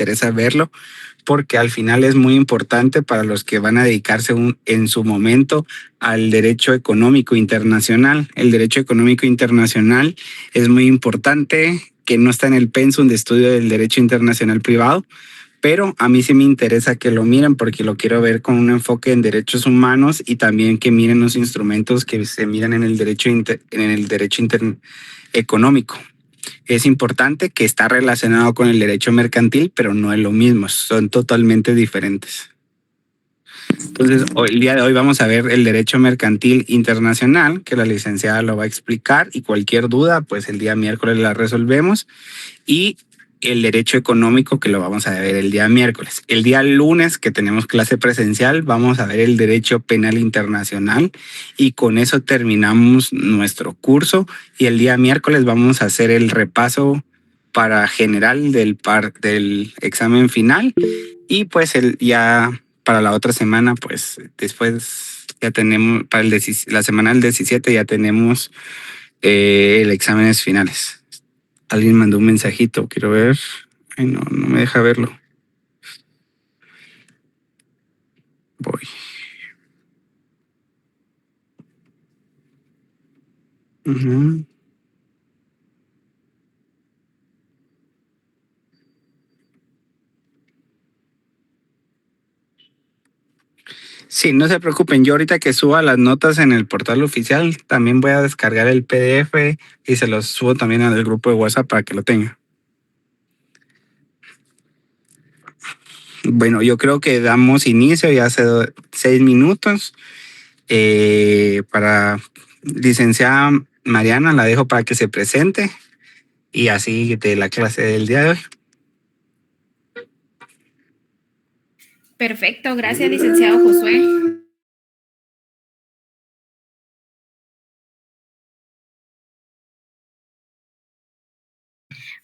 interesa verlo, porque al final es muy importante para los que van a dedicarse en su momento al derecho económico internacional. El derecho económico internacional es muy importante, que no está en el pensum de estudio del derecho internacional privado, pero a mí sí me interesa que lo miren porque lo quiero ver con un enfoque en derechos humanos y también que miren los instrumentos que se miran en el derecho económico. Es importante que está relacionado con el derecho mercantil, pero no es lo mismo, son totalmente diferentes. Entonces, el día de hoy vamos a ver el derecho mercantil internacional, que la licenciada lo va a explicar, y cualquier duda, pues el día miércoles la resolvemos, y el derecho económico, que lo vamos a ver el día miércoles. El día lunes, que tenemos clase presencial, vamos a ver el derecho penal internacional, y con eso terminamos nuestro curso, y el día miércoles vamos a hacer el repaso para general del examen final, y pues ya para la otra semana, pues después ya tenemos, para la semana del 17 ya tenemos el exámenes finales. Alguien mandó un mensajito, quiero ver. Ay, no me deja verlo. Voy. Uh-huh. Sí, no se preocupen. Yo ahorita que suba las notas en el portal oficial, también voy a descargar el PDF y se los subo también al grupo de WhatsApp para que lo tengan. Bueno, yo creo que damos inicio ya hace 6 minutos. Para licenciada Mariana, la dejo para que se presente y así de la clase del día de hoy. Perfecto, gracias, licenciado Josué.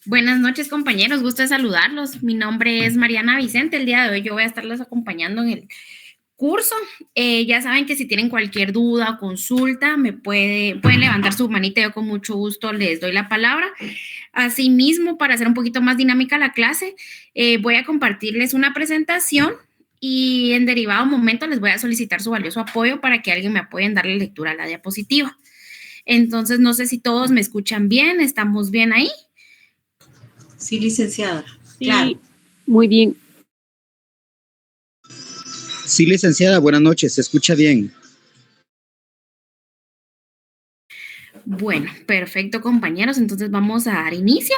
Buenas noches, compañeros, gusto de saludarlos. Mi nombre es Mariana Vicente. El día de hoy yo voy a estarles acompañando en el curso. Ya saben que si tienen cualquier duda o consulta, pueden levantar su manita, yo con mucho gusto les doy la palabra. Asimismo, para hacer un poquito más dinámica la clase, voy a compartirles una presentación y en derivado momento les voy a solicitar su valioso apoyo para que alguien me apoye en darle lectura a la diapositiva. Entonces, no sé si todos me escuchan bien, ¿estamos bien ahí? Sí, licenciada. Sí, claro. Muy bien. Sí, licenciada, buenas noches, se escucha bien. Bueno, perfecto, compañeros. Entonces vamos a dar inicio.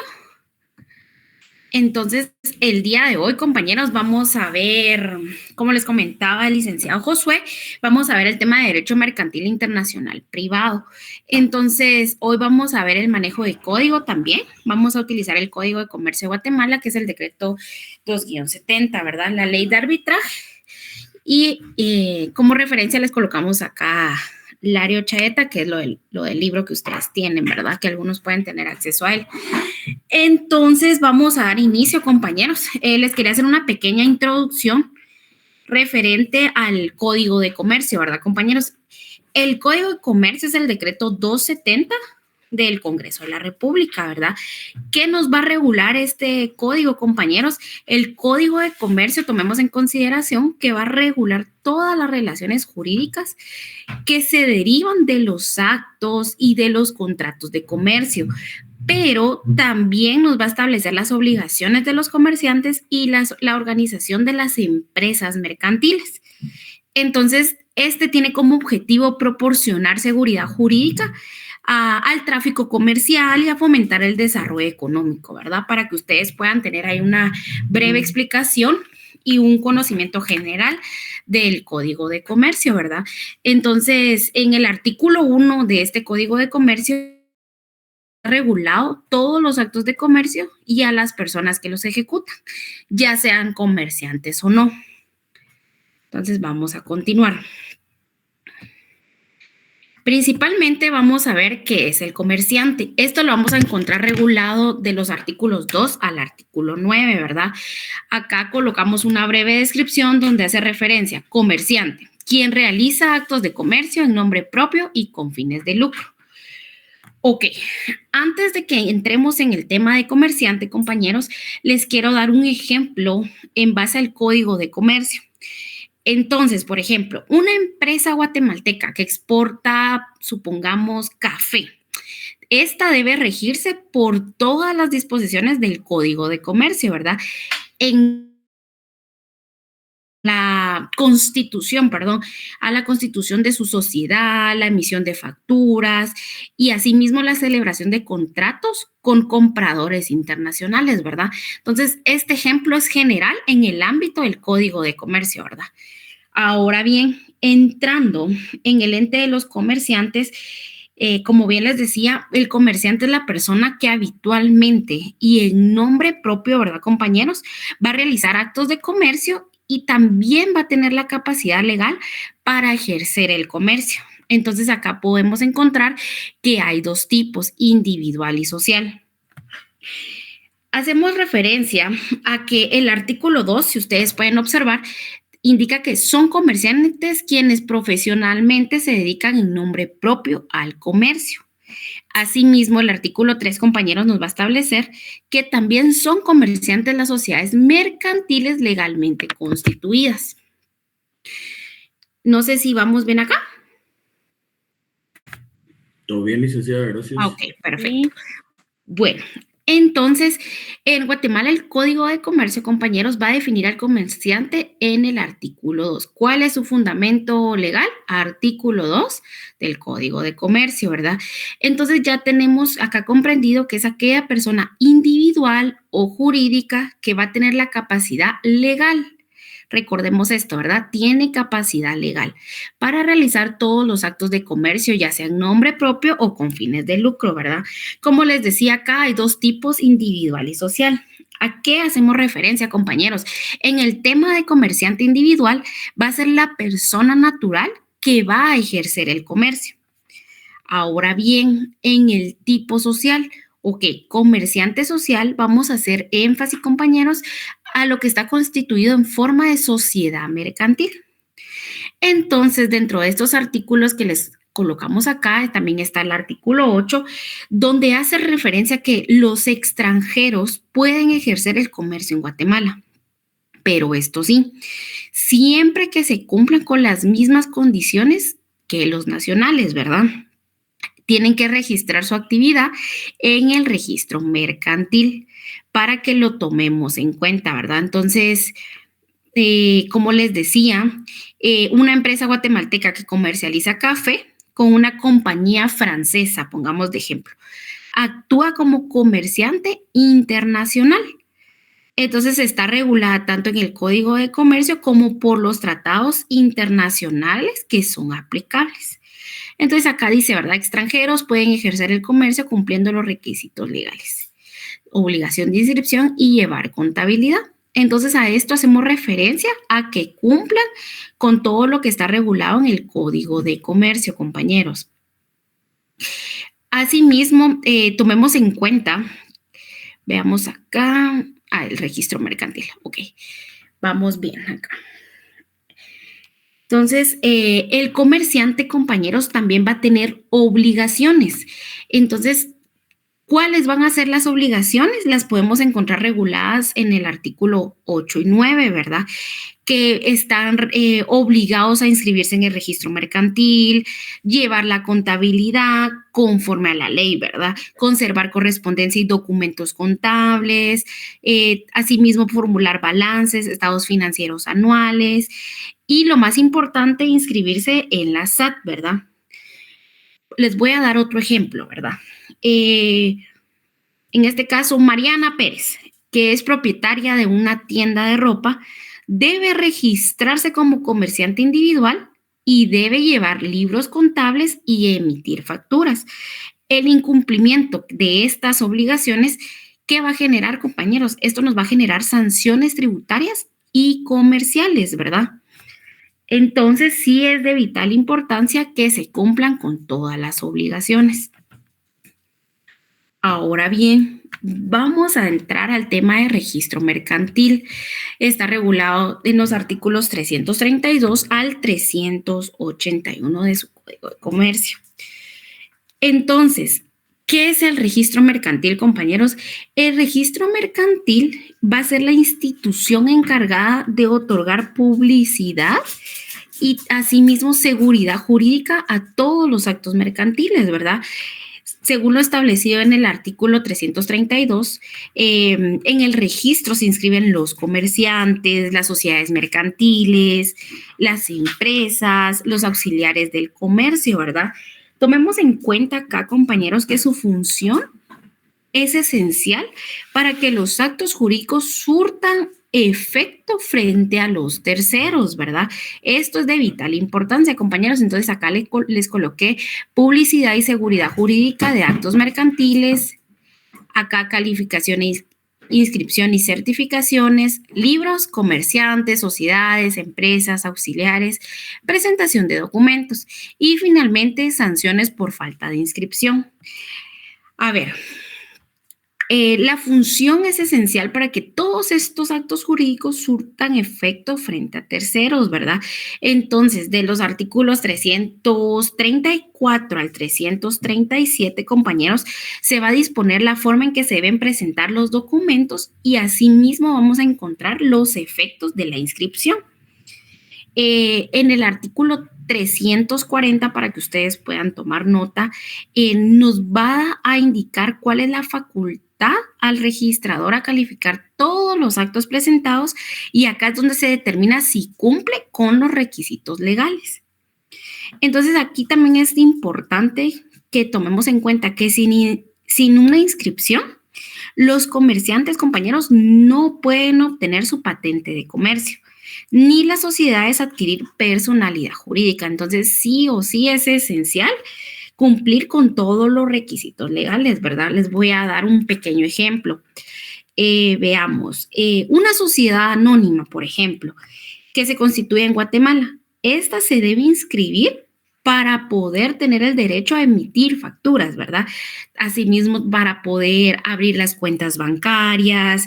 Entonces, el día de hoy, compañeros, vamos a ver, como les comentaba el licenciado Josué, vamos a ver el tema de derecho mercantil internacional privado. Entonces, hoy vamos a ver el manejo de código también. Vamos a utilizar el Código de Comercio de Guatemala, que es el decreto 2-70, ¿verdad? La ley de arbitraje. Y como referencia les colocamos acá Lario Chaeta, que es lo del libro que ustedes tienen, ¿verdad? Que algunos pueden tener acceso a él. Entonces, vamos a dar inicio, compañeros. Les quería hacer una pequeña introducción referente al Código de Comercio, ¿verdad, compañeros? El Código de Comercio es el decreto 270 del Congreso de la República, ¿verdad? ¿Qué nos va a regular este código, compañeros? El Código de Comercio, tomemos en consideración que va a regular todas las relaciones jurídicas que se derivan de los actos y de los contratos de comercio, pero también nos va a establecer las obligaciones de los comerciantes y la organización de las empresas mercantiles. Entonces, este tiene como objetivo proporcionar seguridad jurídica al tráfico comercial y a fomentar el desarrollo económico, ¿verdad? Para que ustedes puedan tener ahí una breve explicación y un conocimiento general del Código de Comercio, ¿verdad? Entonces, en el artículo 1 de este Código de Comercio, regulado todos los actos de comercio y a las personas que los ejecutan, ya sean comerciantes o no. Entonces, vamos a continuar. Principalmente vamos a ver qué es el comerciante. Esto lo vamos a encontrar regulado de los artículos 2 al artículo 9, ¿verdad? Acá colocamos una breve descripción donde hace referencia comerciante, quien realiza actos de comercio en nombre propio y con fines de lucro. Ok, antes de que entremos en el tema de comerciante, compañeros, les quiero dar un ejemplo en base al Código de Comercio. Entonces, por ejemplo, una empresa guatemalteca que exporta, supongamos, café. Esta debe regirse por todas las disposiciones del Código de Comercio, ¿verdad? En la constitución, perdón, a la constitución de su sociedad, la emisión de facturas y asimismo la celebración de contratos con compradores internacionales, ¿verdad? Entonces, este ejemplo es general en el ámbito del Código de Comercio, ¿verdad? Ahora bien, entrando en el ente de los comerciantes, como bien les decía, el comerciante es la persona que habitualmente y en nombre propio, ¿verdad, compañeros? Va a realizar actos de comercio y también va a tener la capacidad legal para ejercer el comercio. Entonces, acá podemos encontrar que hay dos tipos, individual y social. Hacemos referencia a que el artículo 2, si ustedes pueden observar, indica que son comerciantes quienes profesionalmente se dedican en nombre propio al comercio. Asimismo, el artículo 3, compañeros, nos va a establecer que también son comerciantes las sociedades mercantiles legalmente constituidas. No sé si vamos bien acá. Todo bien, licenciada, gracias. Ok, perfecto. Bueno, entonces, en Guatemala el Código de Comercio, compañeros, va a definir al comerciante en el artículo 2. ¿Cuál es su fundamento legal? Artículo 2 del Código de Comercio, ¿verdad? Entonces ya tenemos acá comprendido que es aquella persona individual o jurídica que va a tener la capacidad legal. Recordemos esto, ¿verdad? Tiene capacidad legal para realizar todos los actos de comercio, ya sea en nombre propio o con fines de lucro, ¿verdad? Como les decía acá, hay dos tipos, individual y social. ¿A qué hacemos referencia, compañeros? En el tema de comerciante individual, va a ser la persona natural que va a ejercer el comercio. Ahora bien, en el tipo social, ok, comerciante social, vamos a hacer énfasis, compañeros, a lo que está constituido en forma de sociedad mercantil. Entonces, dentro de estos artículos que les colocamos acá, también está el artículo 8, donde hace referencia a que los extranjeros pueden ejercer el comercio en Guatemala. Pero esto sí, siempre que se cumplan con las mismas condiciones que los nacionales, ¿verdad? Tienen que registrar su actividad en el registro mercantil para que lo tomemos en cuenta, ¿verdad? Entonces, como les decía, una empresa guatemalteca que comercializa café con una compañía francesa, pongamos de ejemplo, actúa como comerciante internacional. Entonces está regulada tanto en el Código de Comercio como por los tratados internacionales que son aplicables. Entonces acá dice, ¿verdad? Extranjeros pueden ejercer el comercio cumpliendo los requisitos legales. Obligación de inscripción y llevar contabilidad. Entonces a esto hacemos referencia a que cumplan con todo lo que está regulado en el Código de Comercio, compañeros. Asimismo, tomemos en cuenta, veamos acá, el registro mercantil. Ok, vamos bien acá. Entonces, el comerciante, compañeros, también va a tener obligaciones. Entonces, ¿cuáles van a ser las obligaciones? Las podemos encontrar reguladas en el artículo 8 y 9, ¿verdad? Que están obligados a inscribirse en el registro mercantil, llevar la contabilidad conforme a la ley, ¿verdad? Conservar correspondencia y documentos contables, asimismo formular balances, estados financieros anuales y lo más importante, inscribirse en la SAT, ¿verdad? Les voy a dar otro ejemplo, ¿verdad? En este caso, Mariana Pérez, que es propietaria de una tienda de ropa, debe registrarse como comerciante individual y debe llevar libros contables y emitir facturas. El incumplimiento de estas obligaciones, ¿qué va a generar, compañeros? Esto nos va a generar sanciones tributarias y comerciales, ¿verdad? Entonces, sí es de vital importancia que se cumplan con todas las obligaciones. Ahora bien, vamos a entrar al tema de registro mercantil. Está regulado en los artículos 332 al 381 de su Código de Comercio. Entonces, ¿Qué es el registro mercantil, compañeros? El registro mercantil va a ser la institución encargada de otorgar publicidad y asimismo seguridad jurídica a todos los actos mercantiles, ¿verdad? Según lo establecido en el artículo 332, en el registro se inscriben los comerciantes, las sociedades mercantiles, las empresas, los auxiliares del comercio, ¿verdad? Tomemos en cuenta acá, compañeros, que su función es esencial para que los actos jurídicos surtan efecto frente a los terceros, ¿verdad? Esto es de vital importancia, compañeros. Entonces, acá les coloqué publicidad y seguridad jurídica de actos mercantiles, acá calificaciones, inscripción y certificaciones, libros, comerciantes, sociedades, empresas, auxiliares, presentación de documentos y finalmente sanciones por falta de inscripción. A ver, la función es esencial para que todos estos actos jurídicos surtan efecto frente a terceros, ¿verdad? Entonces, de los artículos 334 al 337, compañeros, se va a disponer la forma en que se deben presentar los documentos y asimismo vamos a encontrar los efectos de la inscripción. En el artículo 340, para que ustedes puedan tomar nota, nos va a indicar cuál es la facultad al registrador a calificar todos los actos presentados y acá es donde se determina si cumple con los requisitos legales. Entonces, aquí también es importante que tomemos en cuenta que sin una inscripción, los comerciantes, compañeros, no pueden obtener su patente de comercio, ni las sociedades adquirir personalidad jurídica. Entonces, sí o sí es esencial cumplir con todos los requisitos legales, ¿verdad? Les voy a dar un pequeño ejemplo. Veamos, una sociedad anónima, por ejemplo, que se constituye en Guatemala. Esta se debe inscribir para poder tener el derecho a emitir facturas, ¿verdad? Asimismo, para poder abrir las cuentas bancarias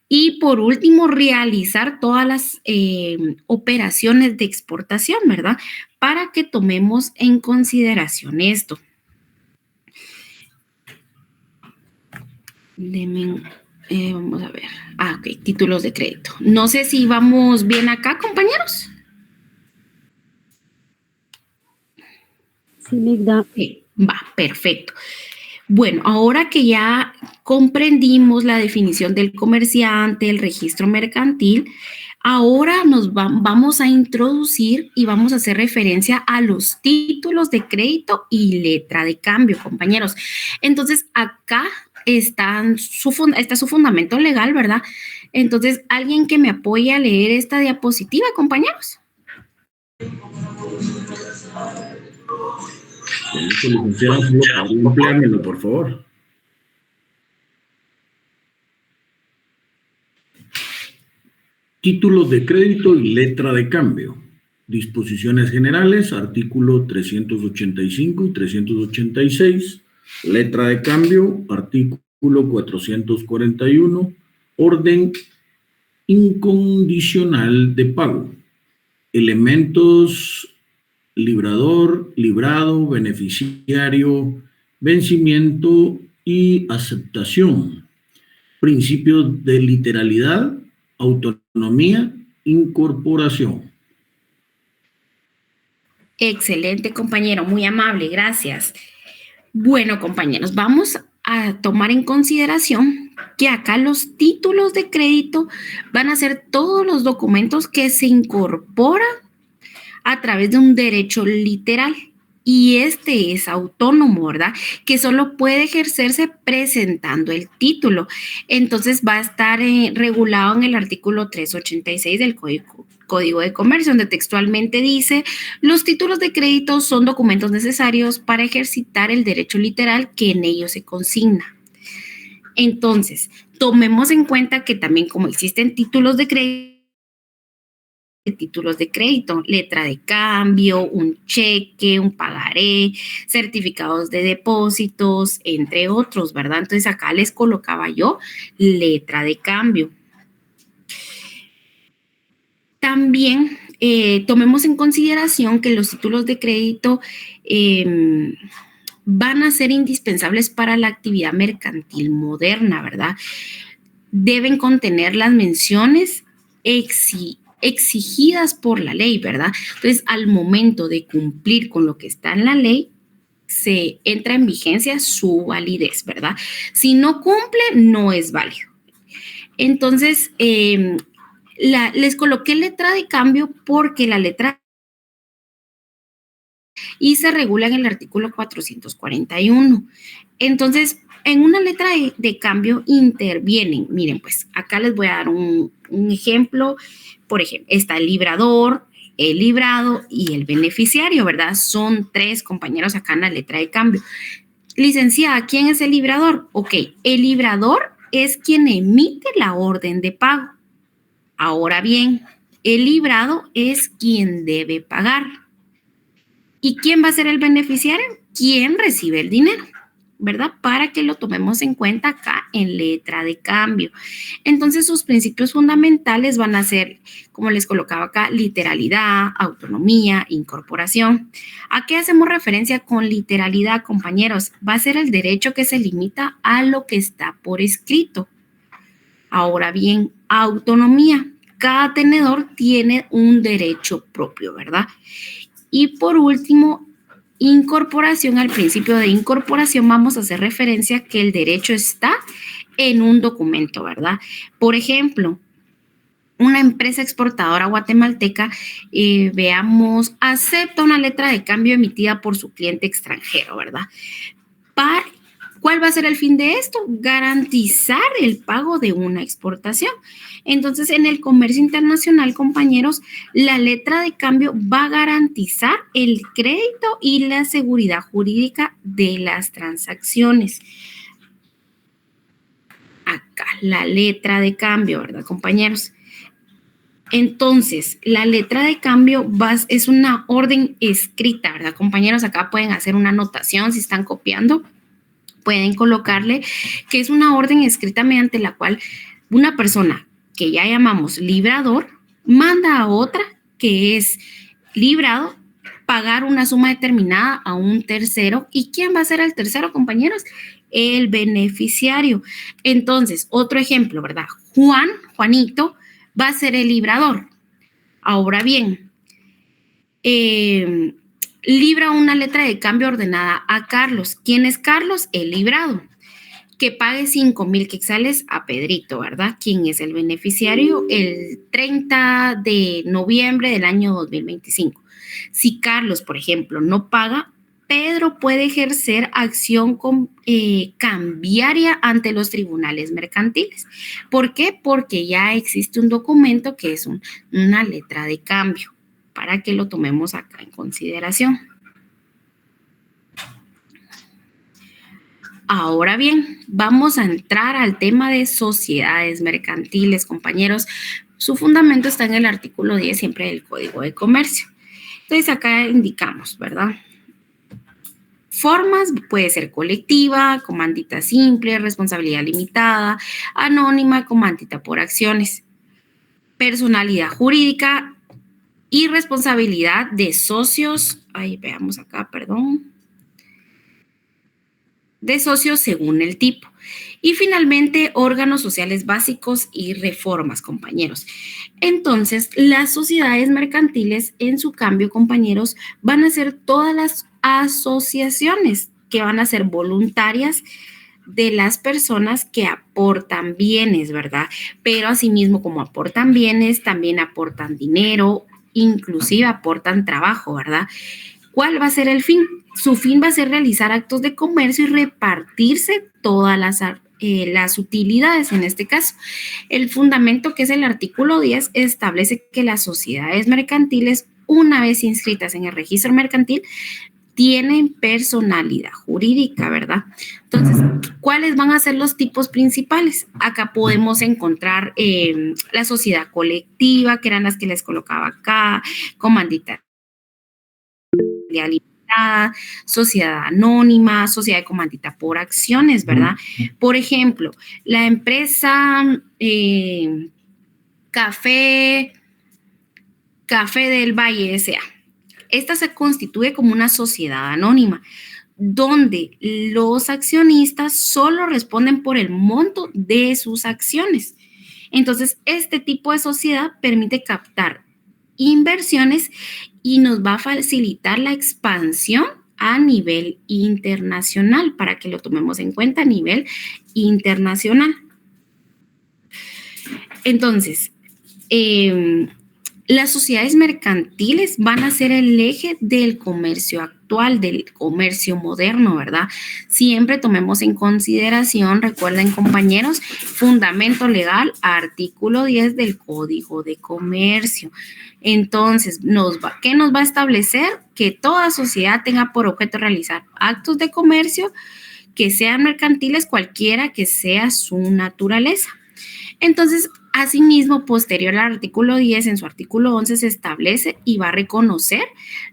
y, por último, realizar todas las operaciones de exportación, ¿verdad? Para que tomemos en consideración esto. Vamos a ver. Ok, títulos de crédito. No sé si vamos bien acá, compañeros. Sí, Migda. Va, perfecto. Bueno, ahora que ya comprendimos la definición del comerciante, el registro mercantil, ahora vamos a introducir y vamos a hacer referencia a los títulos de crédito y letra de cambio, compañeros. Entonces, acá está su fundamento legal, ¿verdad? Entonces, ¿alguien que me apoye a leer esta diapositiva, compañeros? Licenciada, ¿podría ampliármelo, por favor? Títulos de crédito y letra de cambio. Disposiciones generales, artículo 385 y 386. Letra de cambio, artículo 441. Orden incondicional de pago. Elementos: librador, librado, beneficiario, vencimiento y aceptación. Principios de literalidad, autonomía, incorporación. Excelente, compañero, muy amable, gracias. Bueno, compañeros, vamos a tomar en consideración que acá los títulos de crédito van a ser todos los documentos que se incorporan a través de un derecho literal y este es autónomo, ¿verdad? Que solo puede ejercerse presentando el título. Entonces va a estar regulado en el artículo 386 del Código de Comercio, donde textualmente dice: los títulos de crédito son documentos necesarios para ejercitar el derecho literal que en ellos se consigna. Entonces, tomemos en cuenta que también, como existen títulos de crédito, letra de cambio, un cheque, un pagaré, certificados de depósitos, entre otros, ¿verdad? Entonces acá les colocaba yo letra de cambio. También tomemos en consideración que los títulos de crédito van a ser indispensables para la actividad mercantil moderna, ¿verdad? Deben contener las menciones exigidas por la ley, ¿verdad? Entonces, al momento de cumplir con lo que está en la ley, se entra en vigencia su validez, ¿verdad? Si no cumple, no es válido. Entonces, les coloqué letra de cambio porque la letra y se regula en el artículo 441. Entonces, en una letra de cambio intervienen, miren, pues acá les voy a dar un ejemplo. Por ejemplo, está el librador, el librado y el beneficiario, ¿verdad? Son 3 compañeros acá en la letra de cambio. Licenciada, ¿quién es el librador? Ok, el librador es quien emite la orden de pago. Ahora bien, el librado es quien debe pagar. ¿Y quién va a ser el beneficiario? ¿Quién recibe el dinero? ¿Verdad? Para que lo tomemos en cuenta acá en letra de cambio. Entonces, sus principios fundamentales van a ser, como les colocaba acá, literalidad, autonomía, incorporación. ¿A qué hacemos referencia con literalidad, compañeros? Va a ser el derecho que se limita a lo que está por escrito. Ahora bien, autonomía. Cada tenedor tiene un derecho propio, ¿verdad? Y por último, incorporación. Al principio de incorporación vamos a hacer referencia a que el derecho está en un documento, ¿verdad? Por ejemplo, una empresa exportadora guatemalteca, veamos, acepta una letra de cambio emitida por su cliente extranjero, ¿verdad? ¿Cuál va a ser el fin de esto? Garantizar el pago de una exportación. Entonces, en el comercio internacional, compañeros, la letra de cambio va a garantizar el crédito y la seguridad jurídica de las transacciones. Acá, la letra de cambio, ¿verdad, compañeros? Entonces, la letra de cambio es una orden escrita, ¿verdad, compañeros? Acá pueden hacer una anotación si están copiando. Pueden colocarle que es una orden escrita mediante la cual una persona que ya llamamos librador manda a otra que es librado pagar una suma determinada a un tercero. ¿Y quién va a ser el tercero, compañeros? El beneficiario. Entonces, otro ejemplo, ¿verdad? Juanito va a ser el librador. Ahora bien, libra una letra de cambio ordenada a Carlos. ¿Quién es Carlos? El librado. Que pague 5,000 quetzales a Pedrito, ¿verdad? ¿Quién es el beneficiario? El 30 de noviembre del año 2025. Si Carlos, por ejemplo, no paga, Pedro puede ejercer acción cambiaria ante los tribunales mercantiles. ¿Por qué? Porque ya existe un documento que es una letra de cambio, para que lo tomemos acá en consideración. Ahora bien, vamos a entrar al tema de sociedades mercantiles, compañeros. Su fundamento está en el artículo 10 siempre del Código de Comercio. Entonces, acá indicamos, ¿verdad? Formas, puede ser colectiva, comandita simple, responsabilidad limitada, anónima, comandita por acciones. Personalidad jurídica y responsabilidad de socios. Ahí veamos acá, perdón. De socios según el tipo. Y finalmente, órganos sociales básicos y reformas, compañeros. Entonces, las sociedades mercantiles, en su cambio, compañeros, van a ser todas las asociaciones que van a ser voluntarias de las personas que aportan bienes, ¿verdad? Pero asimismo, como aportan bienes, también aportan dinero, inclusive aportan trabajo, ¿verdad? ¿Cuál va a ser el fin? Su fin va a ser realizar actos de comercio y repartirse todas las utilidades en este caso. El fundamento, que es el artículo 10, establece que las sociedades mercantiles, una vez inscritas en el registro mercantil, tienen personalidad jurídica, ¿verdad? Entonces, ¿cuáles van a ser los tipos principales? Acá podemos encontrar la sociedad colectiva, que eran las que les colocaba acá, comandita limitada, sociedad anónima, sociedad de comandita por acciones, ¿verdad? Por ejemplo, la empresa Café del Valle S.A. Esta se constituye como una sociedad anónima, donde los accionistas solo responden por el monto de sus acciones. Entonces, este tipo de sociedad permite captar inversiones y nos va a facilitar la expansión a nivel internacional, para que lo tomemos en cuenta a nivel internacional. Entonces, las sociedades mercantiles van a ser el eje del comercio actual, del comercio moderno, ¿verdad? Siempre tomemos en consideración, recuerden, compañeros, fundamento legal, artículo 10 del Código de Comercio. Entonces, ¿qué nos va a establecer? Que toda sociedad tenga por objeto realizar actos de comercio que sean mercantiles, cualquiera que sea su naturaleza. Entonces, asimismo, posterior al artículo 10, en su artículo 11 se establece y va a reconocer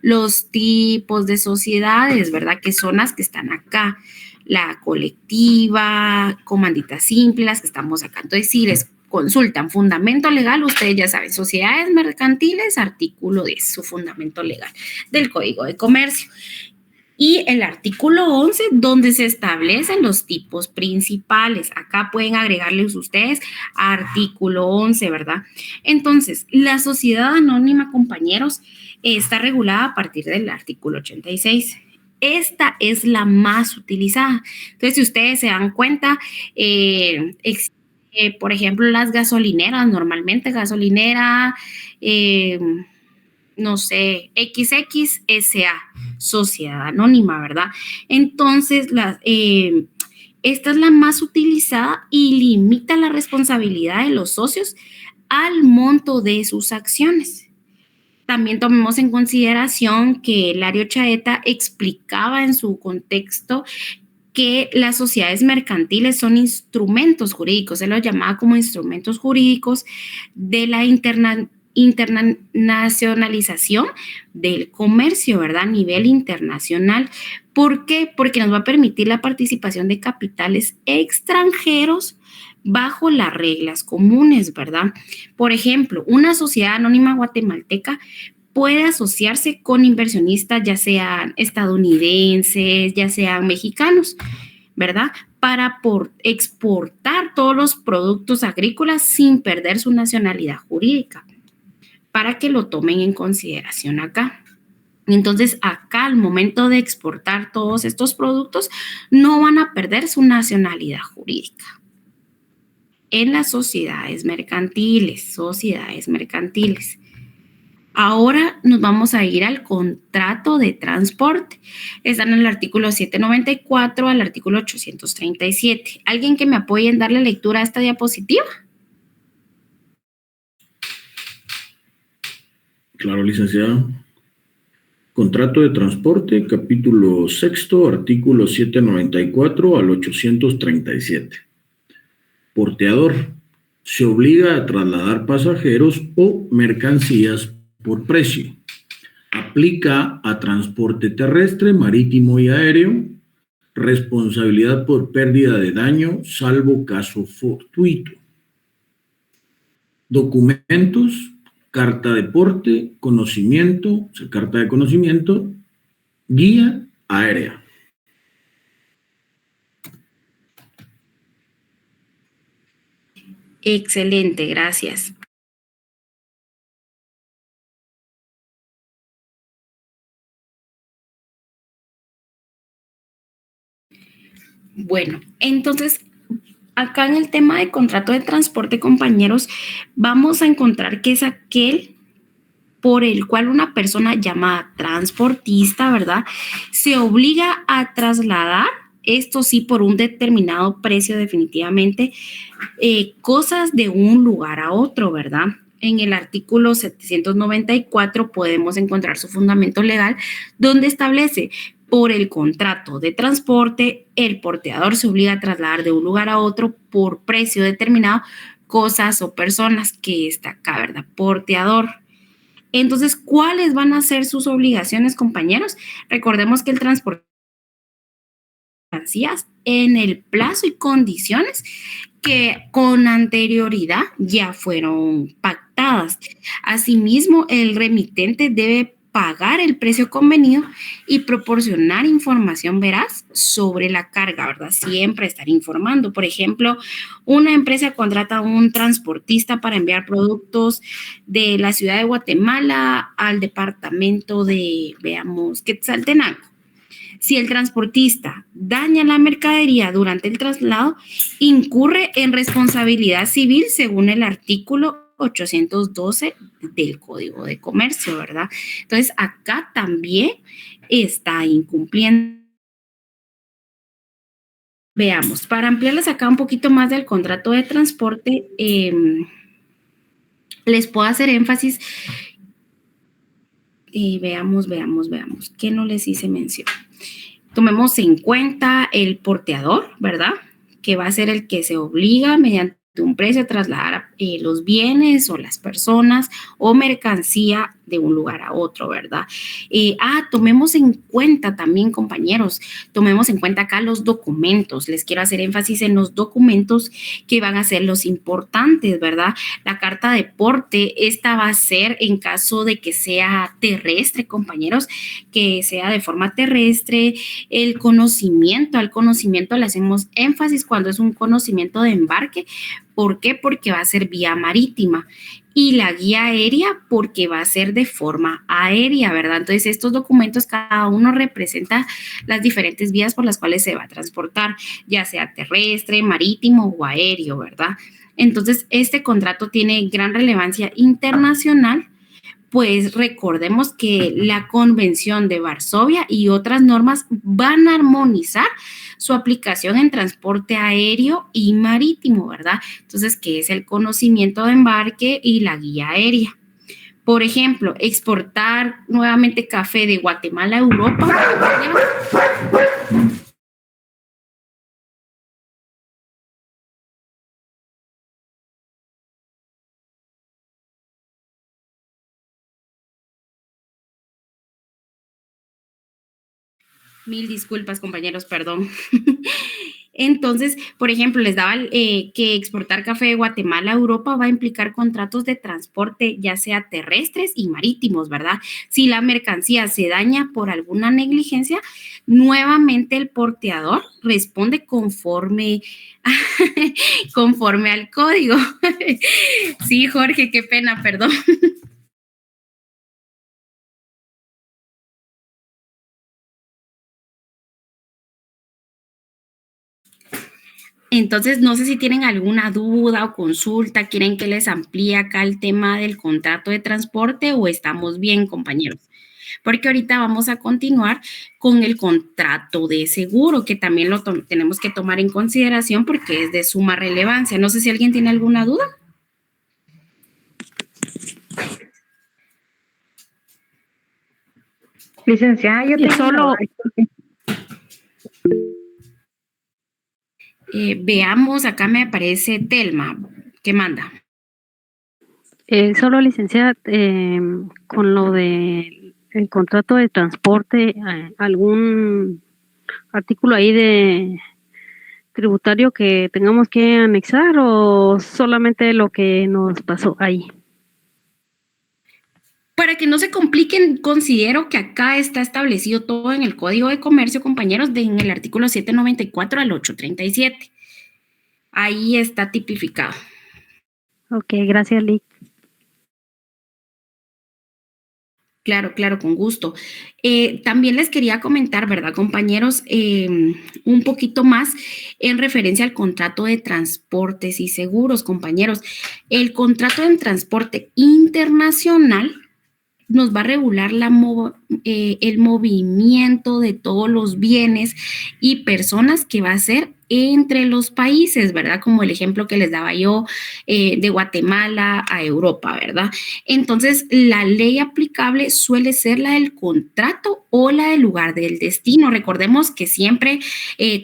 los tipos de sociedades, ¿verdad? Que son las que están acá. La colectiva, comandita simple, las que estamos acá. Entonces, si les consultan fundamento legal, ustedes ya saben, sociedades mercantiles, artículo 10, su fundamento legal del Código de Comercio. Y el artículo 11, donde se establecen los tipos principales. Acá pueden agregarles ustedes artículo 11, ¿verdad? Entonces, la sociedad anónima, compañeros, está regulada a partir del artículo 86. Esta es la más utilizada. Entonces, si ustedes se dan cuenta, por ejemplo, las gasolineras, normalmente gasolinera, no sé, XXSA, sociedad anónima, ¿verdad? Entonces, esta es la más utilizada y limita la responsabilidad de los socios al monto de sus acciones. También tomemos en consideración que Lario Chaeta explicaba en su contexto que las sociedades mercantiles son instrumentos jurídicos, se los llamaba como instrumentos jurídicos de la internacionalización del comercio, ¿verdad? A nivel internacional. ¿Por qué? Porque nos va a permitir la participación de capitales extranjeros bajo las reglas comunes, ¿verdad? Por ejemplo, una sociedad anónima guatemalteca puede asociarse con inversionistas, ya sean estadounidenses, ya sean mexicanos, ¿verdad? Para exportar todos los productos agrícolas sin perder su nacionalidad jurídica, para que lo tomen en consideración acá. Entonces, acá al momento de exportar todos estos productos, no van a perder su nacionalidad jurídica. En las sociedades mercantiles. Ahora nos vamos a ir al contrato de transporte. Están en el artículo 794 al artículo 837. ¿Alguien que me apoye en darle lectura a esta diapositiva? Claro, licenciada. Contrato de transporte, capítulo 6, artículo 794 al 837. Porteador. Se obliga a trasladar pasajeros o mercancías por precio. Aplica a transporte terrestre, marítimo y aéreo. Responsabilidad por pérdida de daño, salvo caso fortuito. Documentos. Carta de porte, conocimiento, carta de conocimiento, guía aérea. Excelente, gracias. Bueno, entonces, acá en el tema de contrato de transporte, compañeros, vamos a encontrar que es aquel por el cual una persona llamada transportista, ¿verdad?, se obliga a trasladar, esto sí, por un determinado precio definitivamente, cosas de un lugar a otro, ¿verdad? En el artículo 794 podemos encontrar su fundamento legal, donde establece: por el contrato de transporte, el porteador se obliga a trasladar de un lugar a otro por precio determinado cosas o personas, que está acá, ¿verdad? Porteador. Entonces, ¿cuáles van a ser sus obligaciones, compañeros? Recordemos que el transporte de mercancías en el plazo y condiciones que con anterioridad ya fueron pactadas. Asimismo, el remitente debe pagar el precio convenido y proporcionar información veraz sobre la carga, ¿verdad? Siempre estar informando. Por ejemplo, una empresa contrata a un transportista para enviar productos de la ciudad de Guatemala al departamento de, veamos, Quetzaltenango. Si el transportista daña la mercadería durante el traslado, incurre en responsabilidad civil según el artículo 812 del Código de Comercio, ¿verdad? Entonces, acá también está incumpliendo. Veamos, para ampliarles acá un poquito más del contrato de transporte, les puedo hacer énfasis. Veamos, ¿qué no les hice mención? Tomemos en cuenta el porteador, ¿verdad? Que va a ser el que se obliga mediante un precio a trasladar los bienes o las personas o mercancía de un lugar a otro, ¿verdad? Tomemos en cuenta también, compañeros, tomemos en cuenta acá los documentos. Les quiero hacer énfasis en los documentos que van a ser los importantes, ¿verdad? La carta de porte, esta va a ser en caso de que sea terrestre, compañeros, que sea de forma terrestre. El conocimiento, al conocimiento le hacemos énfasis cuando es un conocimiento de embarque. ¿Por qué? Porque va a ser vía marítima. Y la guía aérea porque va a ser de forma aérea, ¿verdad? Entonces, estos documentos, cada uno representa las diferentes vías por las cuales se va a transportar, ya sea terrestre, marítimo o aéreo, ¿verdad? Entonces, este contrato tiene gran relevancia internacional, pues recordemos que la Convención de Varsovia y otras normas van a armonizar su aplicación en transporte aéreo y marítimo, ¿verdad? Entonces, ¿qué es el conocimiento de embarque y la guía aérea? Por ejemplo, exportar nuevamente café de Guatemala a Europa. Mil disculpas, compañeros, perdón. Entonces, por ejemplo, les daba que exportar café de Guatemala a Europa va a implicar contratos de transporte, ya sea terrestres y marítimos, ¿verdad? Si la mercancía se daña por alguna negligencia, nuevamente el porteador responde conforme, conforme al código. Sí, Jorge, qué pena, perdón. Entonces, no sé si tienen alguna duda o consulta, quieren que les amplíe acá el tema del contrato de transporte o estamos bien, compañeros. Porque ahorita vamos a continuar con el contrato de seguro, que también lo tenemos que tomar en consideración porque es de suma relevancia. No sé si alguien tiene alguna duda. Licenciada, yo tengo solo... Veamos, acá me aparece Telma. ¿Qué manda? Solo, licenciada, con lo de el contrato de transporte, ¿algún artículo ahí de tributario que tengamos que anexar o solamente lo que nos pasó ahí? Para que no se compliquen, considero que acá está establecido todo en el Código de Comercio, compañeros, en el artículo 794 al 837. Ahí está tipificado. Ok, gracias, Lick. Claro, con gusto. También les quería comentar, ¿verdad, compañeros? Un poquito más en referencia al contrato de transportes y seguros, compañeros. El contrato de transporte internacional nos va a regular el movimiento de todos los bienes y personas que va a ser entre los países, ¿verdad? Como el ejemplo que les daba yo de Guatemala a Europa, ¿verdad? Entonces, la ley aplicable suele ser la del contrato o la del lugar del destino. Recordemos que siempre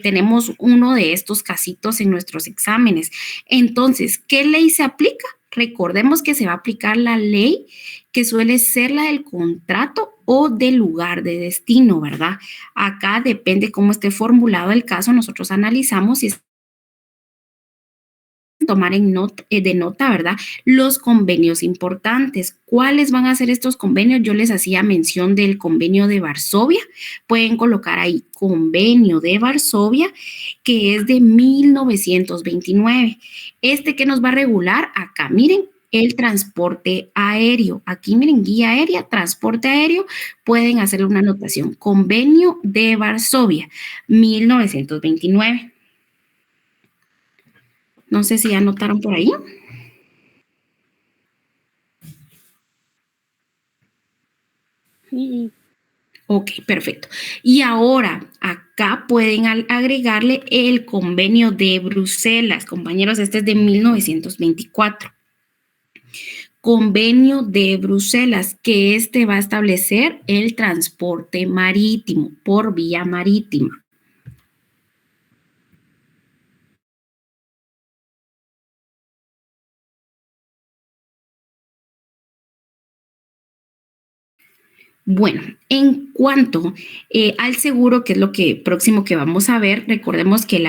tenemos uno de estos casitos en nuestros exámenes. Entonces, ¿qué ley se aplica? Recordemos que se va a aplicar la ley que suele ser la del contrato o del lugar de destino, ¿verdad? Acá depende cómo esté formulado el caso, nosotros analizamos si es tomar de nota, ¿verdad? Los convenios importantes. ¿Cuáles van a ser estos convenios? Yo les hacía mención del convenio de Varsovia. Pueden colocar ahí convenio de Varsovia, que es de 1929. ¿Que nos va a regular? Acá, miren, el transporte aéreo. Aquí, miren, guía aérea, transporte aéreo. Pueden hacerle una anotación. Convenio de Varsovia, 1929. No sé si ya anotaron por ahí. Sí. Ok, perfecto. Y ahora, acá pueden agregarle el convenio de Bruselas. Compañeros, este es de 1924. Convenio de Bruselas, que va a establecer el transporte marítimo por vía marítima. Bueno, en cuanto al seguro, que es lo próximo que vamos a ver, recordemos que el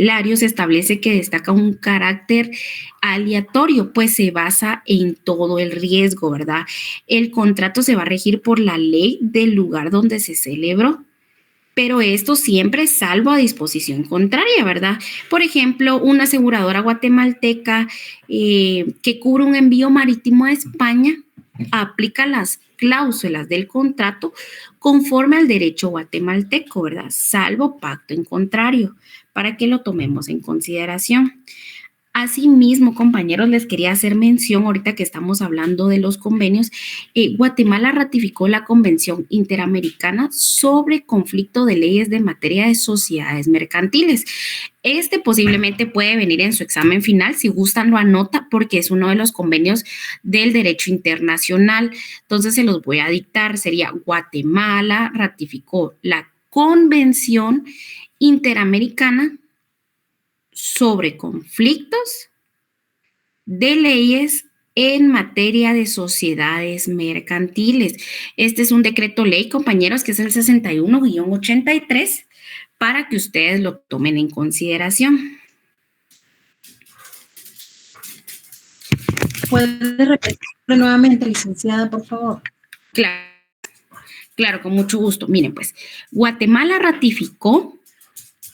Larios establece que destaca un carácter aleatorio, pues se basa en todo el riesgo, ¿verdad? El contrato se va a regir por la ley del lugar donde se celebró, pero esto siempre salvo a disposición contraria, ¿verdad? Por ejemplo, una aseguradora guatemalteca que cubre un envío marítimo a España aplica las cláusulas del contrato conforme al derecho guatemalteco, ¿verdad? Salvo pacto en contrario, para que lo tomemos en consideración. Asimismo, compañeros, les quería hacer mención, ahorita que estamos hablando de los convenios, Guatemala ratificó la Convención Interamericana sobre conflicto de leyes de materia de sociedades mercantiles. Posiblemente puede venir en su examen final, si gustan lo anota, porque es uno de los convenios del derecho internacional. Entonces se los voy a dictar, sería Guatemala ratificó la Convención Interamericana sobre conflictos de leyes en materia de sociedades mercantiles. Este es un decreto ley, compañeros, que es el 61-83, para que ustedes lo tomen en consideración. ¿Puede repetir nuevamente, licenciada, por favor? Claro, con mucho gusto. Miren, pues, Guatemala ratificó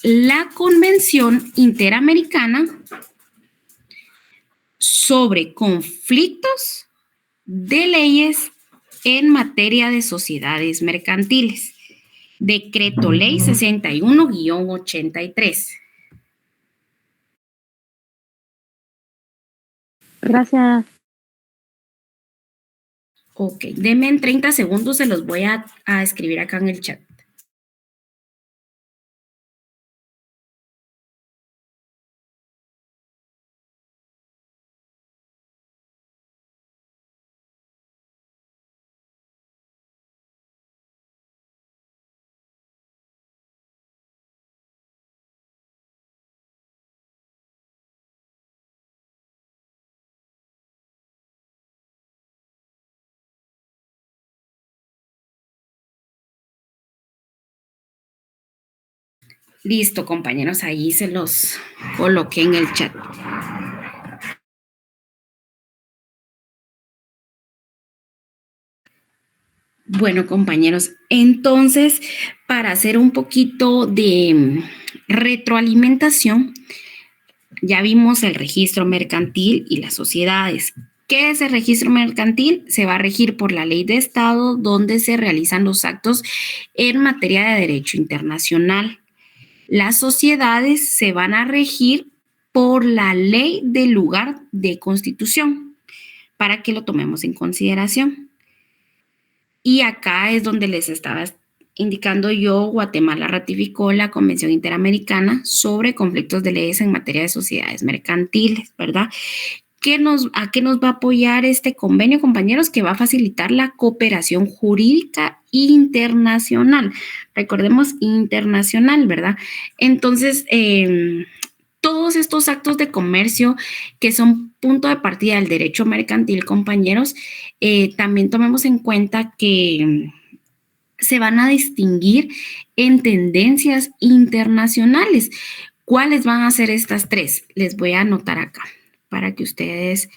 la Convención Interamericana sobre conflictos de leyes en materia de sociedades mercantiles. Decreto Ley 61-83. Gracias. Ok, denme en 30 segundos, se los voy a escribir acá en el chat. Listo, compañeros, ahí se los coloqué en el chat. Bueno, compañeros, entonces, para hacer un poquito de retroalimentación, ya vimos el registro mercantil y las sociedades. ¿Qué es el registro mercantil? Se va a regir por la ley de Estado donde se realizan los actos en materia de derecho internacional. Las sociedades se van a regir por la ley del lugar de constitución, para que lo tomemos en consideración. Y acá es donde les estaba indicando yo, Guatemala ratificó la Convención Interamericana sobre conflictos de leyes en materia de sociedades mercantiles, ¿verdad? ¿A qué nos va a apoyar este convenio, compañeros? Que va a facilitar la cooperación jurídica internacional. Recordemos, internacional, ¿verdad? Entonces, todos estos actos de comercio que son punto de partida del derecho mercantil, compañeros, también tomemos en cuenta que se van a distinguir en tendencias internacionales. ¿Cuáles van a ser estas tres? Les voy a anotar acá para que ustedes,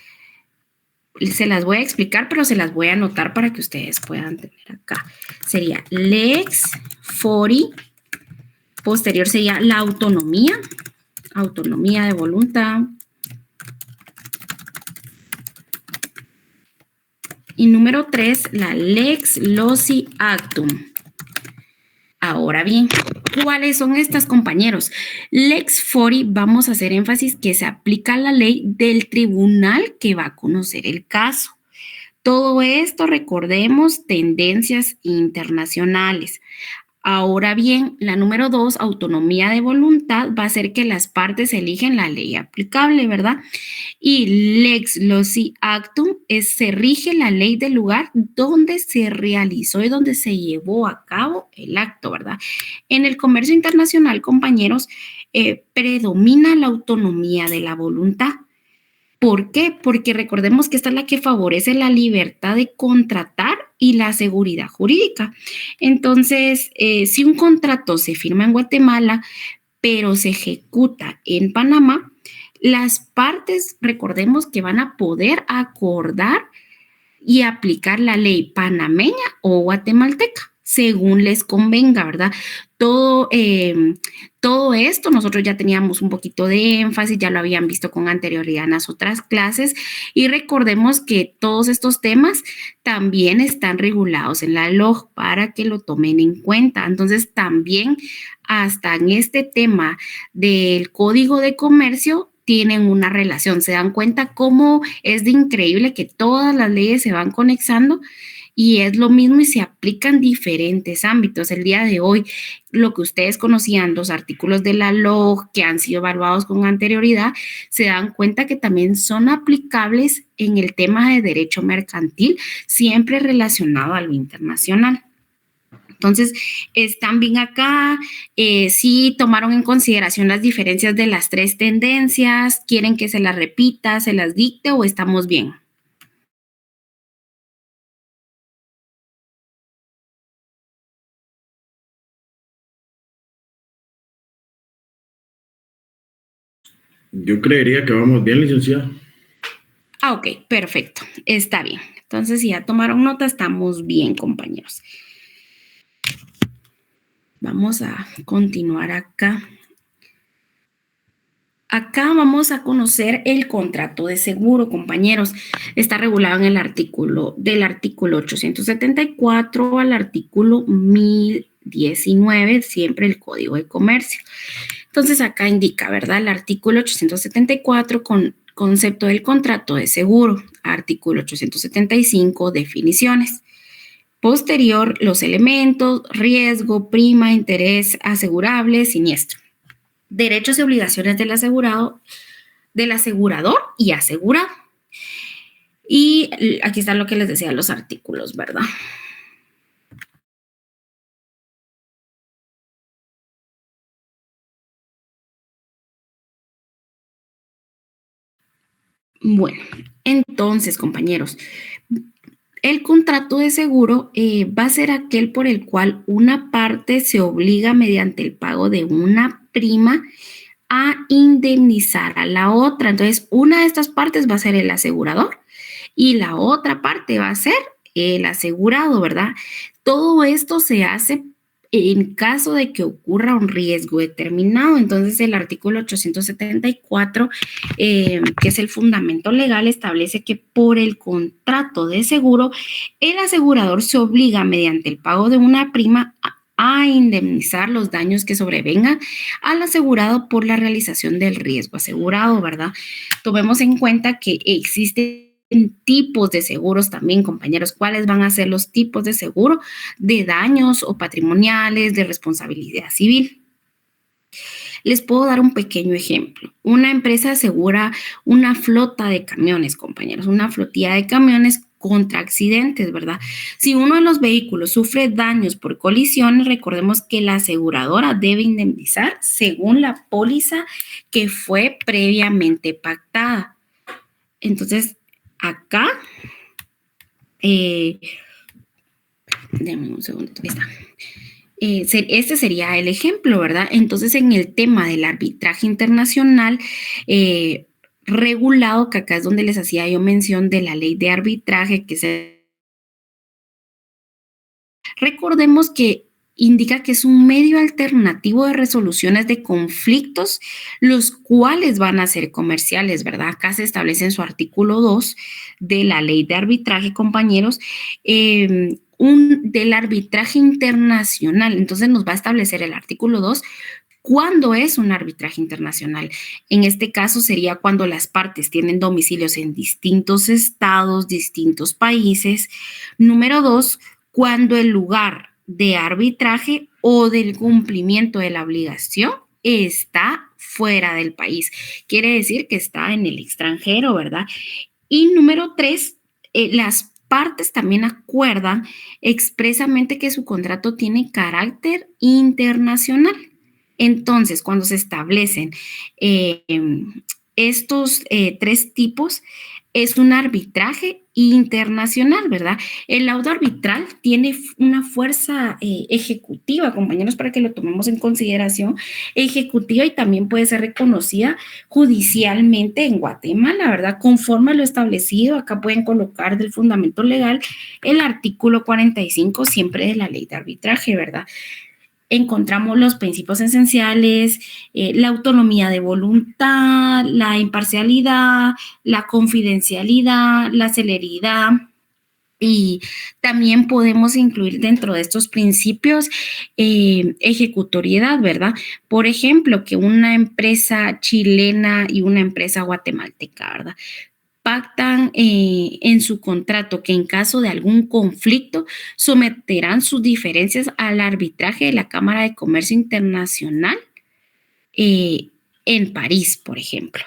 se las voy a explicar, pero se las voy a anotar para que ustedes puedan tener acá. Sería Lex Fori, posterior sería la autonomía de voluntad. Y número 3, la Lex Loci Actum. Ahora bien, ¿cuáles son estas, compañeros? Lex Fori, vamos a hacer énfasis que se aplica la ley del tribunal que va a conocer el caso. Todo esto, recordemos, tendencias internacionales. Ahora bien, la número 2, autonomía de voluntad, va a ser que las partes eligen la ley aplicable, ¿verdad? Y lex loci actum se rige la ley del lugar donde se realizó y donde se llevó a cabo el acto, ¿verdad? En el comercio internacional, compañeros, predomina la autonomía de la voluntad. ¿Por qué? Porque recordemos que esta es la que favorece la libertad de contratar y la seguridad jurídica. Entonces, si un contrato se firma en Guatemala, pero se ejecuta en Panamá, las partes, recordemos que van a poder acordar y aplicar la ley panameña o guatemalteca, según les convenga, ¿verdad? Todo esto nosotros ya teníamos un poquito de énfasis, ya lo habían visto con anterioridad en las otras clases, y recordemos que todos estos temas también están regulados en la LOG para que lo tomen en cuenta. Entonces, también hasta en este tema del Código de Comercio tienen una relación. Se dan cuenta cómo es de increíble que todas las leyes se van conectando y es lo mismo y se aplican en diferentes ámbitos. El día de hoy, lo que ustedes conocían, los artículos de la LOG que han sido evaluados con anterioridad, se dan cuenta que también son aplicables en el tema de derecho mercantil, siempre relacionado a lo internacional. Entonces, están bien acá, sí tomaron en consideración las diferencias de las tres tendencias, quieren que se las repita, se las dicte o estamos bien. Yo creería que vamos bien, licenciada. Ah, ok, perfecto, está bien. Entonces, si ya tomaron nota, estamos bien, compañeros. Vamos a continuar acá. Acá vamos a conocer el contrato de seguro, compañeros. Está regulado en el artículo 874 al artículo 1019, siempre el Código de Comercio. Entonces, acá indica, ¿verdad? El artículo 874 con concepto del contrato de seguro. Artículo 875, definiciones. Posterior, los elementos, riesgo, prima, interés asegurable, siniestro. Derechos y obligaciones del asegurado, del asegurador y asegurado. Y aquí está lo que les decía, los artículos, ¿verdad? Bueno, entonces, compañeros, el contrato de seguro va a ser aquel por el cual una parte se obliga mediante el pago de una prima a indemnizar a la otra. Entonces, una de estas partes va a ser el asegurador y la otra parte va a ser el asegurado, ¿verdad? Todo esto se hace en caso de que ocurra un riesgo determinado. Entonces, el artículo 874, que es el fundamento legal, establece que por el contrato de seguro, el asegurador se obliga mediante el pago de una prima a indemnizar los daños que sobrevengan al asegurado por la realización del riesgo asegurado, ¿verdad? Tomemos en cuenta que existen tipos de seguros también, compañeros. ¿Cuáles van a ser los tipos de seguro? De daños o patrimoniales, de responsabilidad civil. Les puedo dar un pequeño ejemplo. Una empresa asegura una flota de camiones, compañeros, una flotilla de camiones contra accidentes, ¿verdad? Si uno de los vehículos sufre daños por colisiones, recordemos que la aseguradora debe indemnizar según la póliza que fue previamente pactada. Entonces, acá, denme un segundo, ahí está. Este sería el ejemplo, ¿verdad? Entonces, en el tema del arbitraje internacional regulado, que acá es donde les hacía yo mención de la ley de arbitraje, recordemos que indica que es un medio alternativo de resoluciones de conflictos, los cuales van a ser comerciales, ¿verdad? Acá se establece en su artículo 2 de la ley de arbitraje, compañeros, del arbitraje internacional. Entonces nos va a establecer el artículo 2 cuándo es un arbitraje internacional. En este caso sería cuando las partes tienen domicilios en distintos estados, distintos países. Número 2, cuando el lugar de arbitraje o del cumplimiento de la obligación está fuera del país. Quiere decir que está en el extranjero, ¿verdad? Y número 3, las partes también acuerdan expresamente que su contrato tiene carácter internacional. Entonces, cuando se establecen estos 3 tipos, es un arbitraje internacional, ¿verdad? El laudo arbitral tiene una fuerza ejecutiva, compañeros, para que lo tomemos en consideración, ejecutiva, y también puede ser reconocida judicialmente en Guatemala, ¿verdad? Conforme a lo establecido, acá pueden colocar del fundamento legal el artículo 45 siempre de la ley de arbitraje, ¿verdad? Encontramos los principios esenciales, la autonomía de voluntad, la imparcialidad, la confidencialidad, la celeridad, y también podemos incluir dentro de estos principios ejecutoriedad, ¿verdad? Por ejemplo, que una empresa chilena y una empresa guatemalteca, ¿verdad?, pactan en su contrato que en caso de algún conflicto someterán sus diferencias al arbitraje de la Cámara de Comercio Internacional en París, por ejemplo.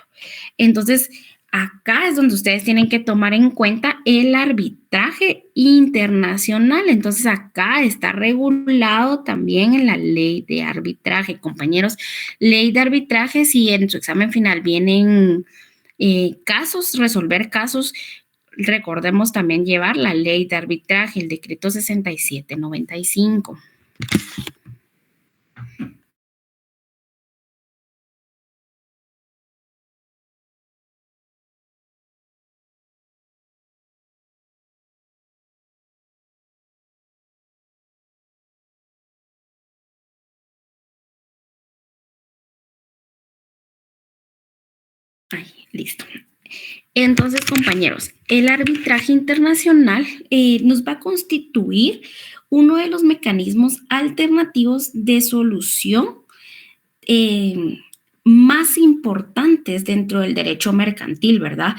Entonces, acá es donde ustedes tienen que tomar en cuenta el arbitraje internacional. Entonces, acá está regulado también en la ley de arbitraje. Compañeros, ley de arbitraje, si en su examen final vienen casos, resolver casos, recordemos también llevar la ley de arbitraje, el decreto 6795. Ahí, listo. Entonces, compañeros, el arbitraje internacional nos va a constituir uno de los mecanismos alternativos de solución más importantes dentro del derecho mercantil, ¿verdad?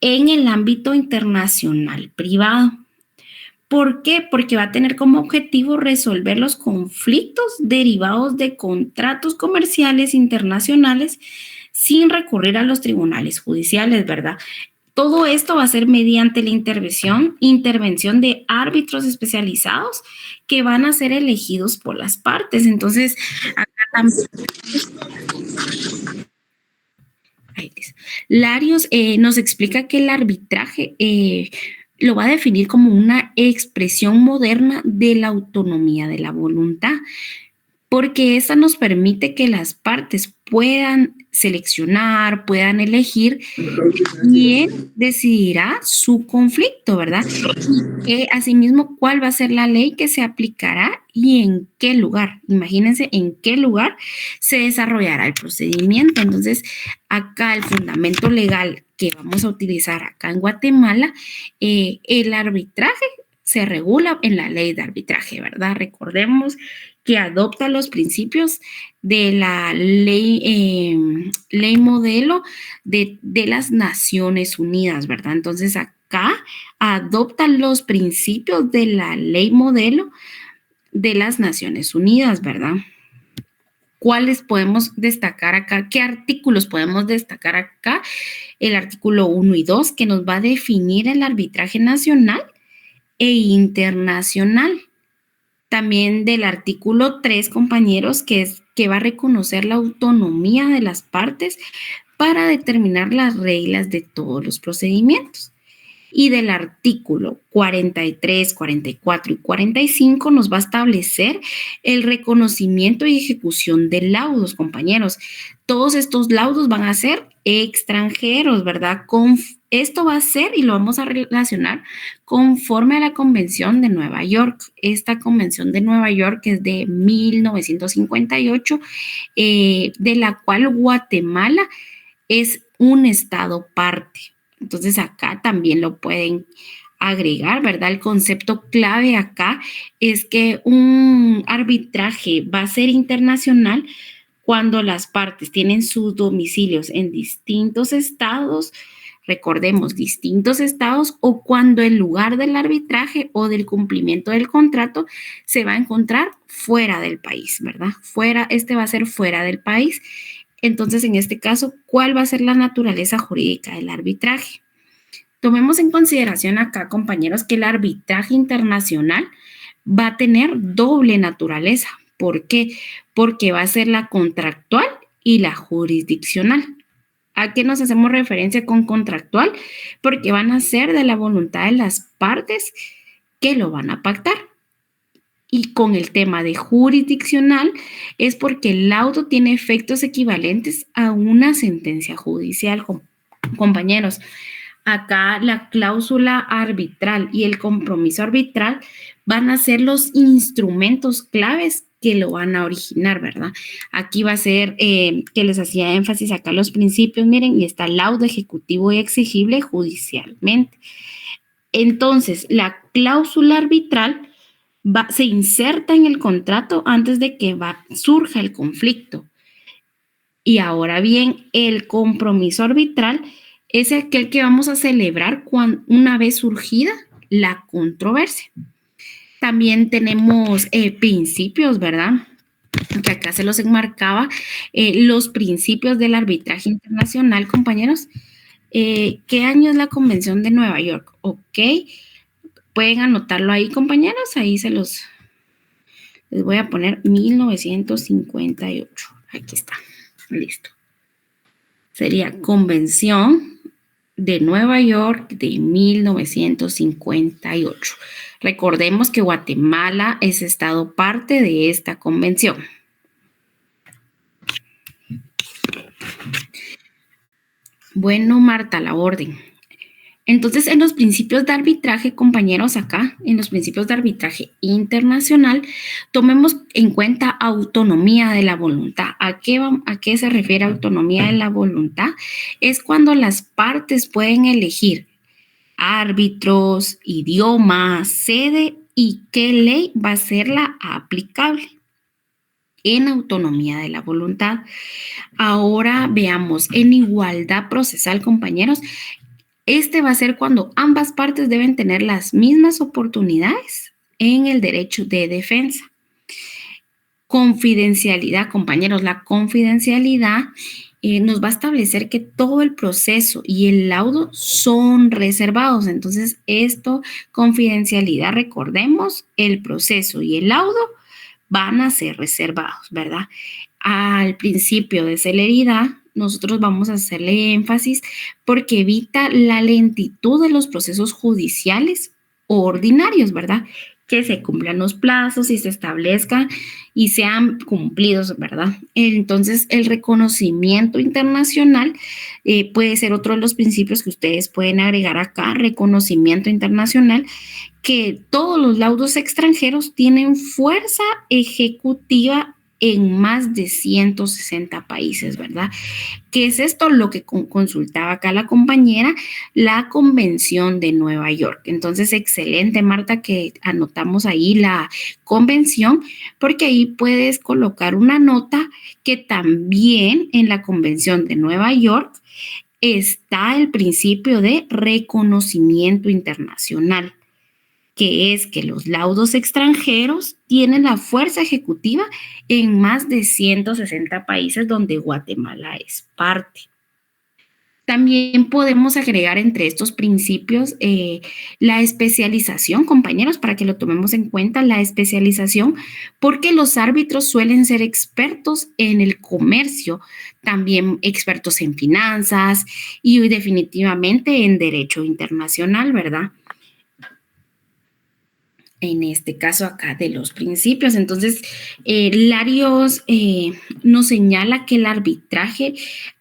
En el ámbito internacional privado. ¿Por qué? Porque va a tener como objetivo resolver los conflictos derivados de contratos comerciales internacionales sin recurrir a los tribunales judiciales, ¿verdad? Todo esto va a ser mediante la intervención de árbitros especializados que van a ser elegidos por las partes. Entonces, acá también... Larios nos explica que el arbitraje lo va a definir como una expresión moderna de la autonomía de la voluntad, porque esta nos permite que las partes puedan seleccionar, puedan elegir quién decidirá su conflicto, ¿verdad? Y asimismo, cuál va a ser la ley que se aplicará y en qué lugar. Imagínense en qué lugar se desarrollará el procedimiento. Entonces, acá el fundamento legal que vamos a utilizar acá en Guatemala, el arbitraje se regula en la ley de arbitraje, ¿verdad? Recordemos que adopta los principios de la ley modelo de las Naciones Unidas, ¿verdad? Entonces, acá adoptan los principios de la ley modelo de las Naciones Unidas, ¿verdad? ¿Cuáles podemos destacar acá? ¿Qué artículos podemos destacar acá? El artículo 1 y 2, que nos va a definir el arbitraje nacional e internacional. También del artículo 3, compañeros, que va a reconocer la autonomía de las partes para determinar las reglas de todos los procedimientos. y del artículo 43, 44 y 45 nos va a establecer el reconocimiento y ejecución de laudos, compañeros. Todos estos laudos van a ser extranjeros, ¿verdad? Esto va a ser, y lo vamos a relacionar conforme a la Convención de Nueva York. Esta Convención de Nueva York es de 1958, de la cual Guatemala es un estado parte. Entonces acá también lo pueden agregar, ¿verdad? El concepto clave acá es que un arbitraje va a ser internacional cuando las partes tienen sus domicilios en distintos estados, recordemos, distintos estados, o cuando el lugar del arbitraje o del cumplimiento del contrato se va a encontrar fuera del país, ¿verdad? Este va a ser fuera del país. Entonces, en este caso, ¿cuál va a ser la naturaleza jurídica del arbitraje? Tomemos en consideración acá, compañeros, que el arbitraje internacional va a tener doble naturaleza. ¿Por qué? Porque va a ser la contractual y la jurisdiccional. ¿A qué nos hacemos referencia con contractual? Porque van a ser de la voluntad de las partes que lo van a pactar. Y con el tema de jurisdiccional es porque el laudo tiene efectos equivalentes a una sentencia judicial, compañeros. Acá la cláusula arbitral y el compromiso arbitral van a ser los instrumentos claves que lo van a originar, ¿verdad? Aquí va a ser que les hacía énfasis acá los principios, miren, y está laudo ejecutivo y exigible judicialmente. Entonces, la cláusula arbitral se inserta en el contrato antes de que surja el conflicto. Y ahora bien, el compromiso arbitral es aquel que vamos a celebrar una vez surgida la controversia. También tenemos principios, ¿verdad? Que acá se los enmarcaba, los principios del arbitraje internacional, compañeros. ¿Qué año es la Convención de Nueva York? Ok, pueden anotarlo ahí, compañeros, ahí les voy a poner 1958. Aquí está, listo. Sería Convención de Nueva York de 1958. Recordemos que Guatemala es estado parte de esta convención. Bueno, Marta, la orden. Entonces, en los principios de arbitraje, compañeros, acá, en los principios de arbitraje internacional, tomemos en cuenta autonomía de la voluntad. ¿A qué se refiere autonomía de la voluntad? Es cuando las partes pueden elegir árbitros, idioma, sede y qué ley va a ser la aplicable en autonomía de la voluntad. Ahora veamos, en igualdad procesal, compañeros, este va a ser cuando ambas partes deben tener las mismas oportunidades en el derecho de defensa. Confidencialidad, compañeros, la confidencialidad nos va a establecer que todo el proceso y el laudo son reservados. Entonces, confidencialidad, recordemos, el proceso y el laudo van a ser reservados, ¿verdad? Al principio de celeridad, nosotros vamos a hacerle énfasis porque evita la lentitud de los procesos judiciales ordinarios, ¿verdad? Que se cumplan los plazos y se establezcan y sean cumplidos, ¿verdad? Entonces, el reconocimiento internacional puede ser otro de los principios que ustedes pueden agregar acá, reconocimiento internacional, que todos los laudos extranjeros tienen fuerza ejecutiva en más de 160 países, ¿verdad? ¿Qué es esto? Lo que consultaba acá la compañera, la Convención de Nueva York. Entonces, excelente, Marta, que anotamos ahí la convención, porque ahí puedes colocar una nota que también en la Convención de Nueva York está el principio de reconocimiento internacional, que es que los laudos extranjeros tienen la fuerza ejecutiva en más de 160 países donde Guatemala es parte. También podemos agregar entre estos principios la especialización, compañeros, para que lo tomemos en cuenta, la especialización, porque los árbitros suelen ser expertos en el comercio, también expertos en finanzas y definitivamente en derecho internacional, ¿verdad? En este caso acá de los principios. Entonces, Larios nos señala que el arbitraje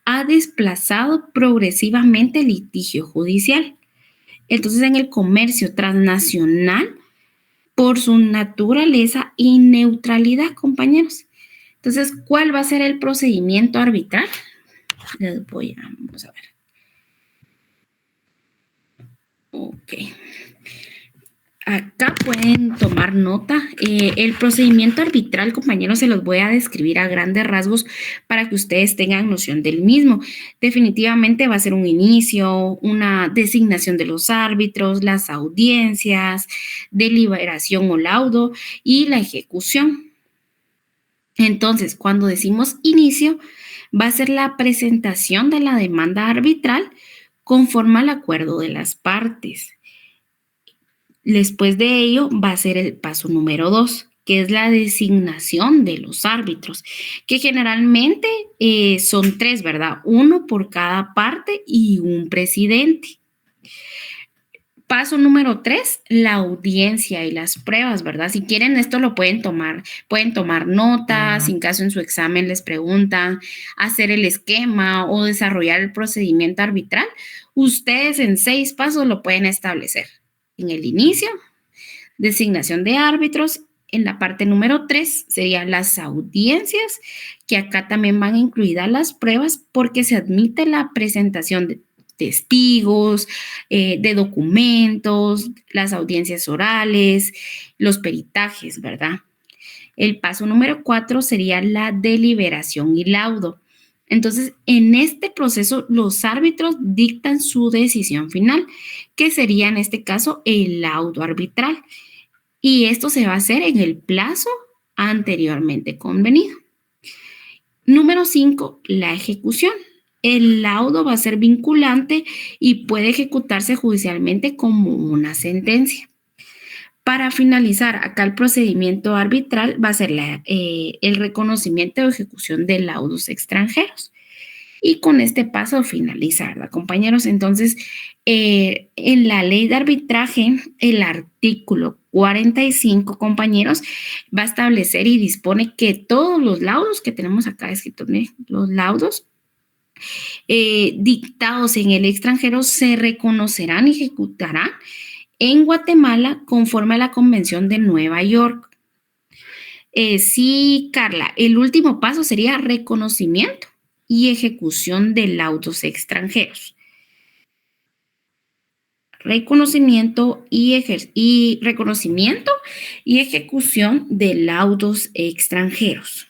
ha desplazado progresivamente el litigio judicial. Entonces, en el comercio transnacional, por su naturaleza y neutralidad, compañeros. Entonces, ¿cuál va a ser el procedimiento arbitral? Vamos a ver. Ok. Acá pueden tomar nota. El procedimiento arbitral, compañeros, se los voy a describir a grandes rasgos para que ustedes tengan noción del mismo. Definitivamente va a ser un inicio, una designación de los árbitros, las audiencias, deliberación o laudo y la ejecución. Entonces, cuando decimos inicio, va a ser la presentación de la demanda arbitral conforme al acuerdo de las partes. Después de ello va a ser el paso número 2, que es la designación de los árbitros, que generalmente son 3, ¿verdad? 1 por cada parte y un presidente. Paso número 3, la audiencia y las pruebas, ¿verdad? Si quieren esto lo pueden tomar notas, en caso en su examen les preguntan hacer el esquema o desarrollar el procedimiento arbitral, ustedes en 6 pasos lo pueden establecer. En el inicio, designación de árbitros. En la parte número 3 serían las audiencias, que acá también van incluidas las pruebas porque se admite la presentación de testigos, de documentos, las audiencias orales, los peritajes, ¿verdad? El paso número 4 sería la deliberación y laudo. Entonces, en este proceso, los árbitros dictan su decisión final, que sería en este caso el laudo arbitral. Y esto se va a hacer en el plazo anteriormente convenido. Número 5, la ejecución. El laudo va a ser vinculante y puede ejecutarse judicialmente como una sentencia. Para finalizar, acá el procedimiento arbitral va a ser el reconocimiento o ejecución de laudos extranjeros. Y con este paso finaliza, ¿verdad, compañeros? Entonces, en la ley de arbitraje, el artículo 45, compañeros, va a establecer y dispone que todos los laudos que tenemos acá escritos, los laudos dictados en el extranjero se reconocerán y ejecutarán en Guatemala conforme a la Convención de Nueva York. Sí, Carla, el último paso sería reconocimiento y ejecución de laudos extranjeros. Reconocimiento y ejecución de laudos extranjeros.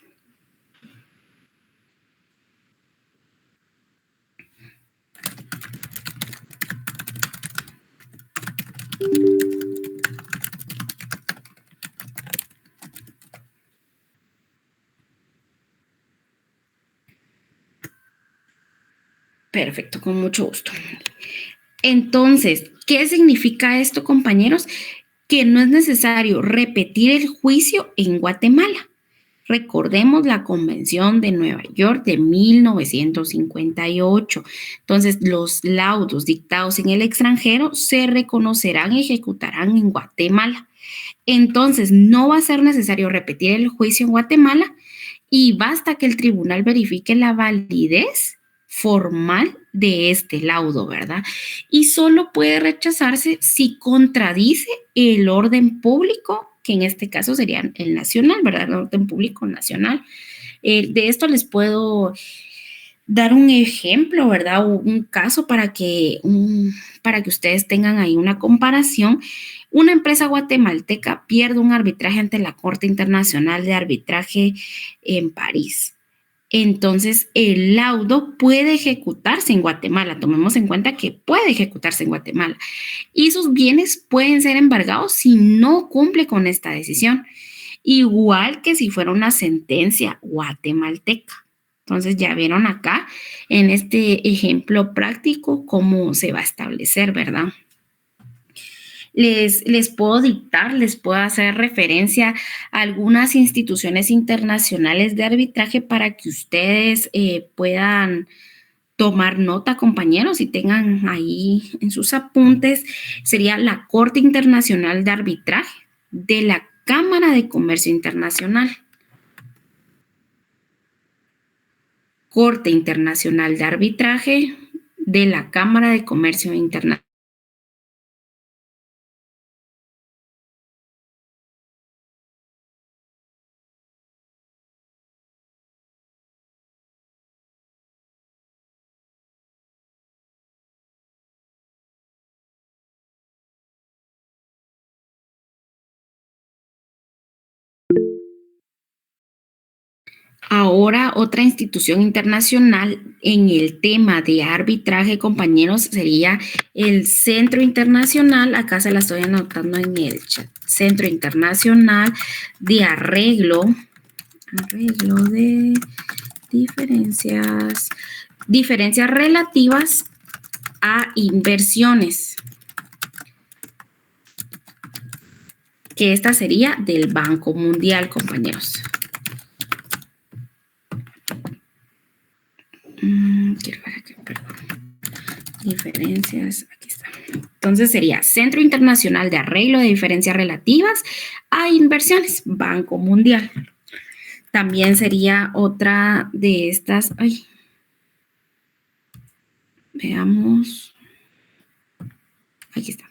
Perfecto, con mucho gusto. Entonces, ¿qué significa esto, compañeros? Que no es necesario repetir el juicio en Guatemala. Recordemos la Convención de Nueva York de 1958. Entonces, los laudos dictados en el extranjero se reconocerán y ejecutarán en Guatemala. Entonces, no va a ser necesario repetir el juicio en Guatemala y basta que el tribunal verifique la validez formal de este laudo, ¿verdad? Y solo puede rechazarse si contradice el orden público, que en este caso sería el nacional, ¿verdad? El orden público nacional. De esto les puedo dar un ejemplo, ¿verdad? O un caso para que ustedes tengan ahí una comparación. Una empresa guatemalteca pierde un arbitraje ante la Corte Internacional de Arbitraje en París. Entonces, el laudo puede ejecutarse en Guatemala. Tomemos en cuenta que puede ejecutarse en Guatemala. Y sus bienes pueden ser embargados si no cumple con esta decisión. Igual que si fuera una sentencia guatemalteca. Entonces ya vieron acá en este ejemplo práctico cómo se va a establecer, ¿verdad? Les puedo dictar, les puedo hacer referencia a algunas instituciones internacionales de arbitraje para que ustedes puedan tomar nota, compañeros, y tengan ahí en sus apuntes. Sería la Corte Internacional de Arbitraje de la Cámara de Comercio Internacional. Corte Internacional de Arbitraje de la Cámara de Comercio Internacional. Ahora, otra institución internacional en el tema de arbitraje, compañeros, sería el Centro Internacional, acá se la estoy anotando en el chat, Centro Internacional de Arreglo de diferencias relativas a inversiones, que esta sería del Banco Mundial, compañeros. Quiero ver aquí, perdón. Diferencias, aquí está. Entonces sería Centro Internacional de Arreglo de Diferencias Relativas a Inversiones, Banco Mundial. También sería otra de estas, veamos. Aquí está.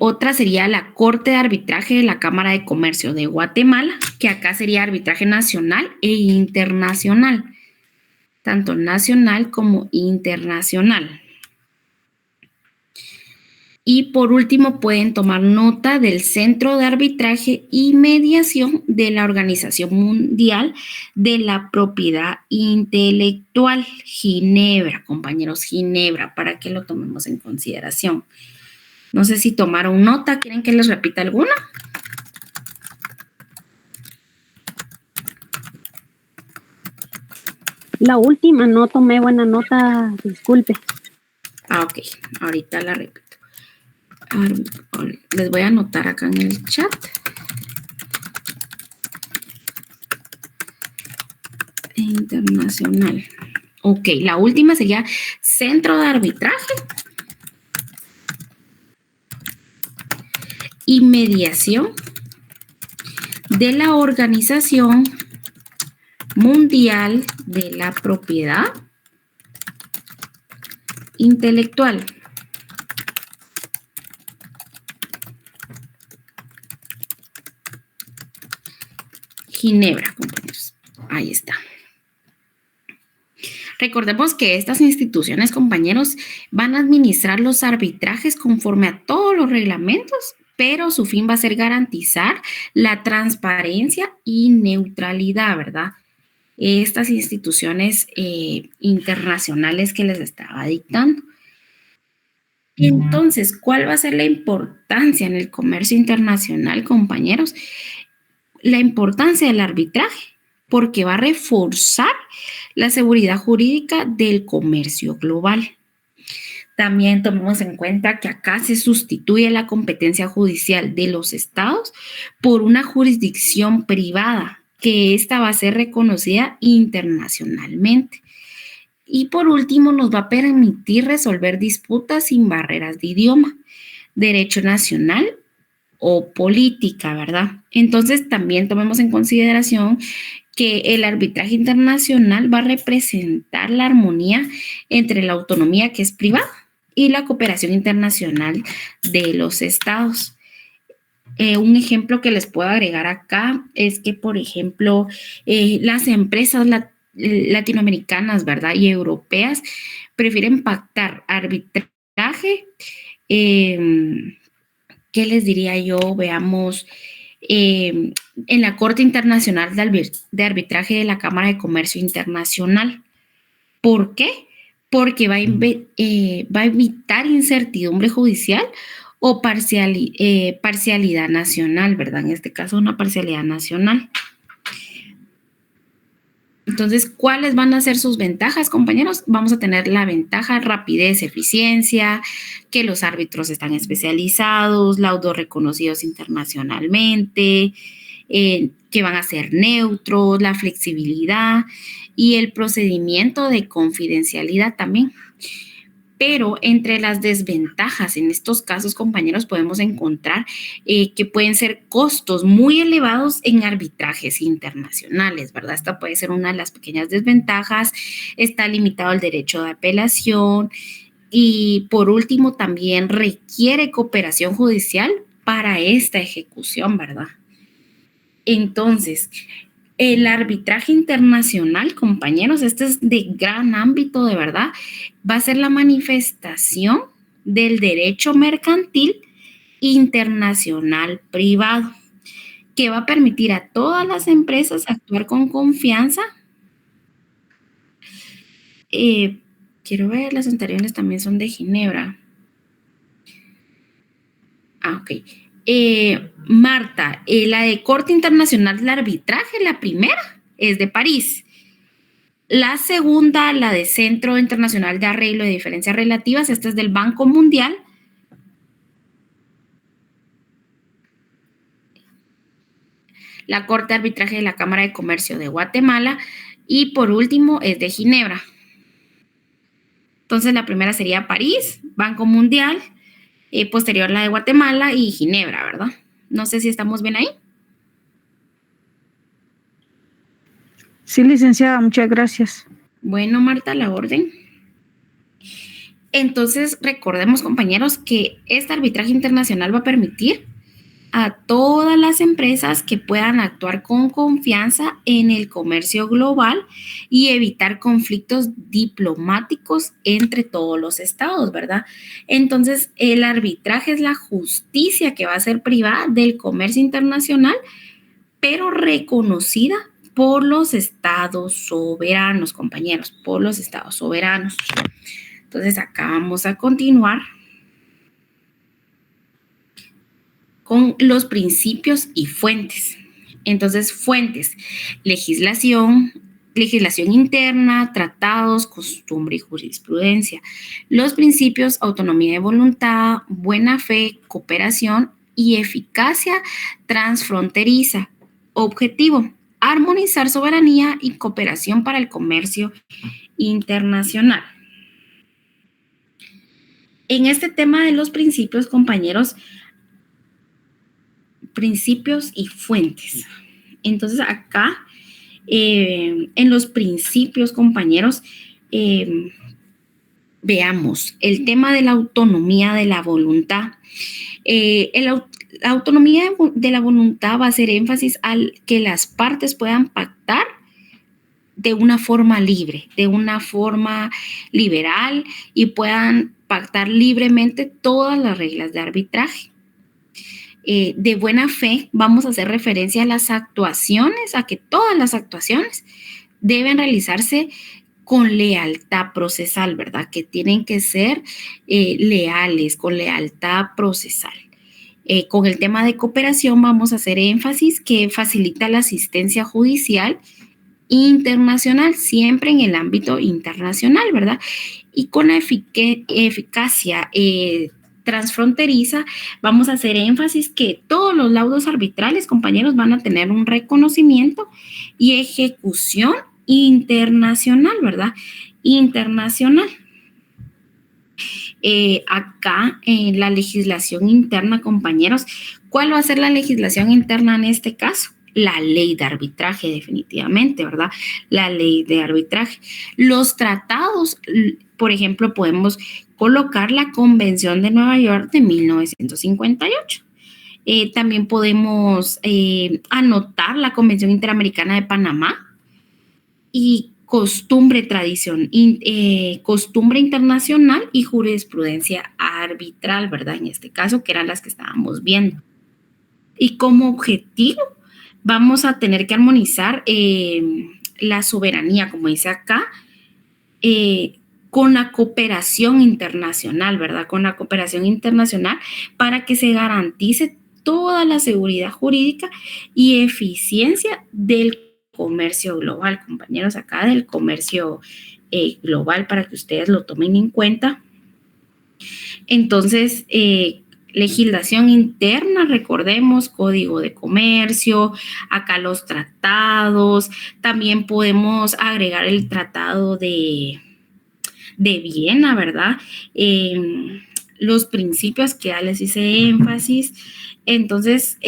Otra sería la Corte de Arbitraje de la Cámara de Comercio de Guatemala, que acá sería arbitraje nacional e internacional. Tanto nacional como internacional. Y por último, pueden tomar nota del Centro de Arbitraje y Mediación de la Organización Mundial de la Propiedad Intelectual, Ginebra, compañeros, Ginebra, para que lo tomemos en consideración. No sé si tomaron nota, ¿quieren que les repita alguna? La última no tomé buena nota, disculpe. Ok, ahorita la repito. Les voy a anotar acá en el chat. Internacional. Ok, la última sería Centro de Arbitraje y Mediación de la Organización Mundial de la Propiedad Intelectual. Ginebra, compañeros. Ahí está. Recordemos que estas instituciones, compañeros, van a administrar los arbitrajes conforme a todos los reglamentos, pero su fin va a ser garantizar la transparencia y neutralidad, ¿verdad? Estas instituciones internacionales que les estaba dictando. Entonces, ¿cuál va a ser la importancia en el comercio internacional, compañeros? La importancia del arbitraje, porque va a reforzar la seguridad jurídica del comercio global. También tomemos en cuenta que acá se sustituye la competencia judicial de los estados por una jurisdicción privada, que esta va a ser reconocida internacionalmente. Y por último, nos va a permitir resolver disputas sin barreras de idioma, derecho nacional o política, ¿verdad? Entonces, también tomemos en consideración que el arbitraje internacional va a representar la armonía entre la autonomía, que es privada, y la cooperación internacional de los estados. Un ejemplo que les puedo agregar acá es que, por ejemplo, las empresas latinoamericanas, ¿verdad? Y europeas prefieren pactar arbitraje. ¿Qué les diría yo? Veamos, en la Corte Internacional de Arbitraje de la Cámara de Comercio Internacional. ¿Por qué? Porque va a evitar incertidumbre judicial o parcialidad nacional, ¿verdad? En este caso, una parcialidad nacional. Entonces, ¿cuáles van a ser sus ventajas, compañeros? Vamos a tener la ventaja rapidez, eficiencia, que los árbitros están especializados, laudos reconocidos internacionalmente, que van a ser neutros, la flexibilidad y el procedimiento de confidencialidad también. Pero entre las desventajas en estos casos, compañeros, podemos encontrar que pueden ser costos muy elevados en arbitrajes internacionales, ¿verdad? Esta puede ser una de las pequeñas desventajas. Está limitado el derecho de apelación y, por último, también requiere cooperación judicial para esta ejecución, ¿verdad? Entonces, el arbitraje internacional, compañeros, este es de gran ámbito, de verdad, va a ser la manifestación del derecho mercantil internacional privado, que va a permitir a todas las empresas actuar con confianza. Quiero ver, las anteriores también son de Ginebra. Ok. Marta, la de Corte Internacional del Arbitraje, la primera, es de París. La segunda, la de Centro Internacional de Arreglo de Diferencias Relativas, esta es del Banco Mundial. La Corte de Arbitraje de la Cámara de Comercio de Guatemala. Y por último, es de Ginebra. Entonces, la primera sería París, Banco Mundial, posterior la de Guatemala y Ginebra, ¿verdad? No sé si estamos bien ahí. Sí, licenciada, muchas gracias. Bueno, Marta, la orden. Entonces, recordemos, compañeros, que este arbitraje internacional va a permitir a todas las empresas que puedan actuar con confianza en el comercio global y evitar conflictos diplomáticos entre todos los estados, ¿verdad? Entonces, el arbitraje es la justicia que va a ser privada del comercio internacional, pero reconocida por los estados soberanos, compañeros, por los estados soberanos. Entonces, acá vamos a continuar con los principios y fuentes. Entonces, fuentes: legislación interna, tratados, costumbre y jurisprudencia. Los principios: autonomía de voluntad, buena fe, cooperación y eficacia transfronteriza. Objetivo: armonizar soberanía y cooperación para el comercio internacional. En este tema de los principios, compañeros, principios y fuentes. Entonces, acá, en los principios, compañeros, veamos el tema de la autonomía de la voluntad. La autonomía de la voluntad va a hacer énfasis al que las partes puedan pactar de una forma libre, de una forma liberal y puedan pactar libremente todas las reglas de arbitraje. De buena fe, vamos a hacer referencia a las actuaciones, a que todas las actuaciones deben realizarse con lealtad procesal, ¿verdad? Que tienen que ser leales, con lealtad procesal. Con el tema de cooperación vamos a hacer énfasis que facilita la asistencia judicial internacional, siempre en el ámbito internacional, ¿verdad? Y con la eficacia transfronteriza, vamos a hacer énfasis que todos los laudos arbitrales, compañeros, van a tener un reconocimiento y ejecución internacional, ¿verdad? Internacional. Acá en la legislación interna, compañeros, ¿cuál va a ser la legislación interna en este caso? La ley de arbitraje, definitivamente, ¿verdad? La ley de arbitraje. Los tratados, por ejemplo, podemos colocar la Convención de Nueva York de 1958. También podemos anotar la Convención Interamericana de Panamá y costumbre internacional y jurisprudencia arbitral, ¿verdad? En este caso, que eran las que estábamos viendo. Y como objetivo, vamos a tener que armonizar la soberanía, como dice acá, con la cooperación internacional, ¿verdad? Con la cooperación internacional para que se garantice toda la seguridad jurídica y eficiencia del comercio global, compañeros, acá del comercio global, para que ustedes lo tomen en cuenta. Entonces, legislación interna, recordemos, código de comercio, acá los tratados, también podemos agregar el tratado de Viena, ¿verdad? Los principios que ya les hice énfasis. Entonces,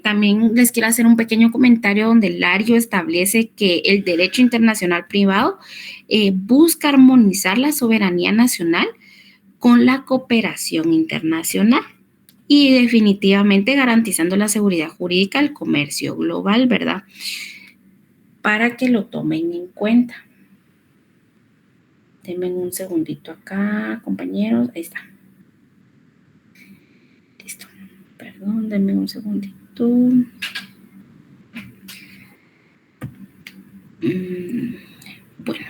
también les quiero hacer un pequeño comentario donde Lario establece que el derecho internacional privado busca armonizar la soberanía nacional con la cooperación internacional y definitivamente garantizando la seguridad jurídica del comercio global, ¿verdad? Para que lo tomen en cuenta. Denme un segundito acá, compañeros. Ahí está. Listo. Perdón, denme un segundito. Bueno.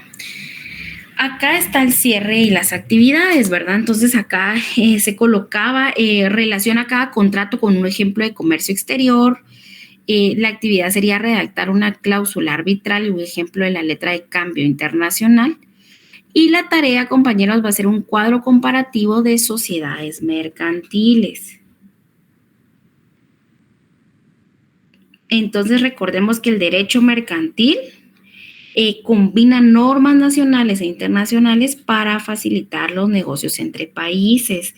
Acá está el cierre y las actividades, ¿verdad? Entonces acá se colocaba, relaciona cada contrato con un ejemplo de comercio exterior. La actividad sería redactar una cláusula arbitral y un ejemplo de la letra de cambio internacional. Y la tarea, compañeros, va a ser un cuadro comparativo de sociedades mercantiles. Entonces recordemos que el derecho mercantil combina normas nacionales e internacionales para facilitar los negocios entre países.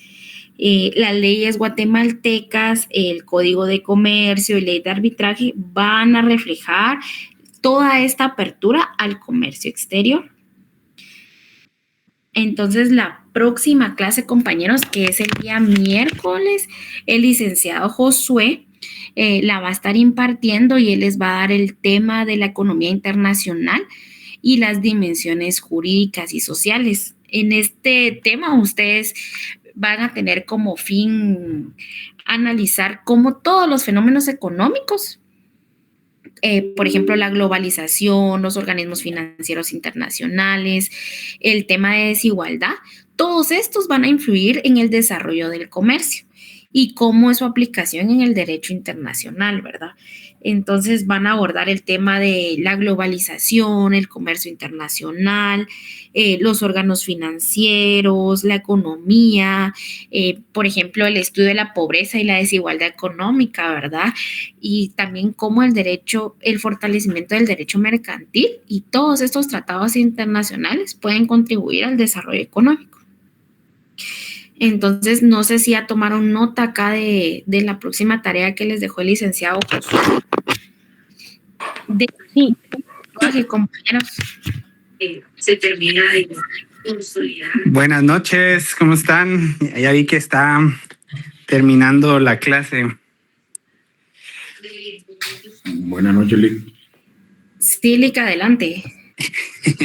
Las leyes guatemaltecas, el Código de Comercio y Ley de Arbitraje van a reflejar toda esta apertura al comercio exterior. Entonces, la próxima clase, compañeros, que es el día miércoles, el licenciado Josué la va a estar impartiendo y él les va a dar el tema de la economía internacional y las dimensiones jurídicas y sociales. En este tema, ustedes van a tener como fin analizar cómo todos los fenómenos económicos, por ejemplo, la globalización, los organismos financieros internacionales, el tema de desigualdad, todos estos van a influir en el desarrollo del comercio y cómo es su aplicación en el derecho internacional, ¿verdad? Entonces van a abordar el tema de la globalización, el comercio internacional, los órganos financieros, la economía, por ejemplo, el estudio de la pobreza y la desigualdad económica, ¿verdad? Y también cómo el fortalecimiento del derecho mercantil y todos estos tratados internacionales pueden contribuir al desarrollo económico. Entonces, no sé si ya tomaron nota acá de la próxima tarea que les dejó el licenciado Josué. Sí. Compañeros. Se termina de consolidar. Buenas noches, ¿cómo están? Ya vi que está terminando la clase. Buenas noches, Lic. Sí, Lic, adelante.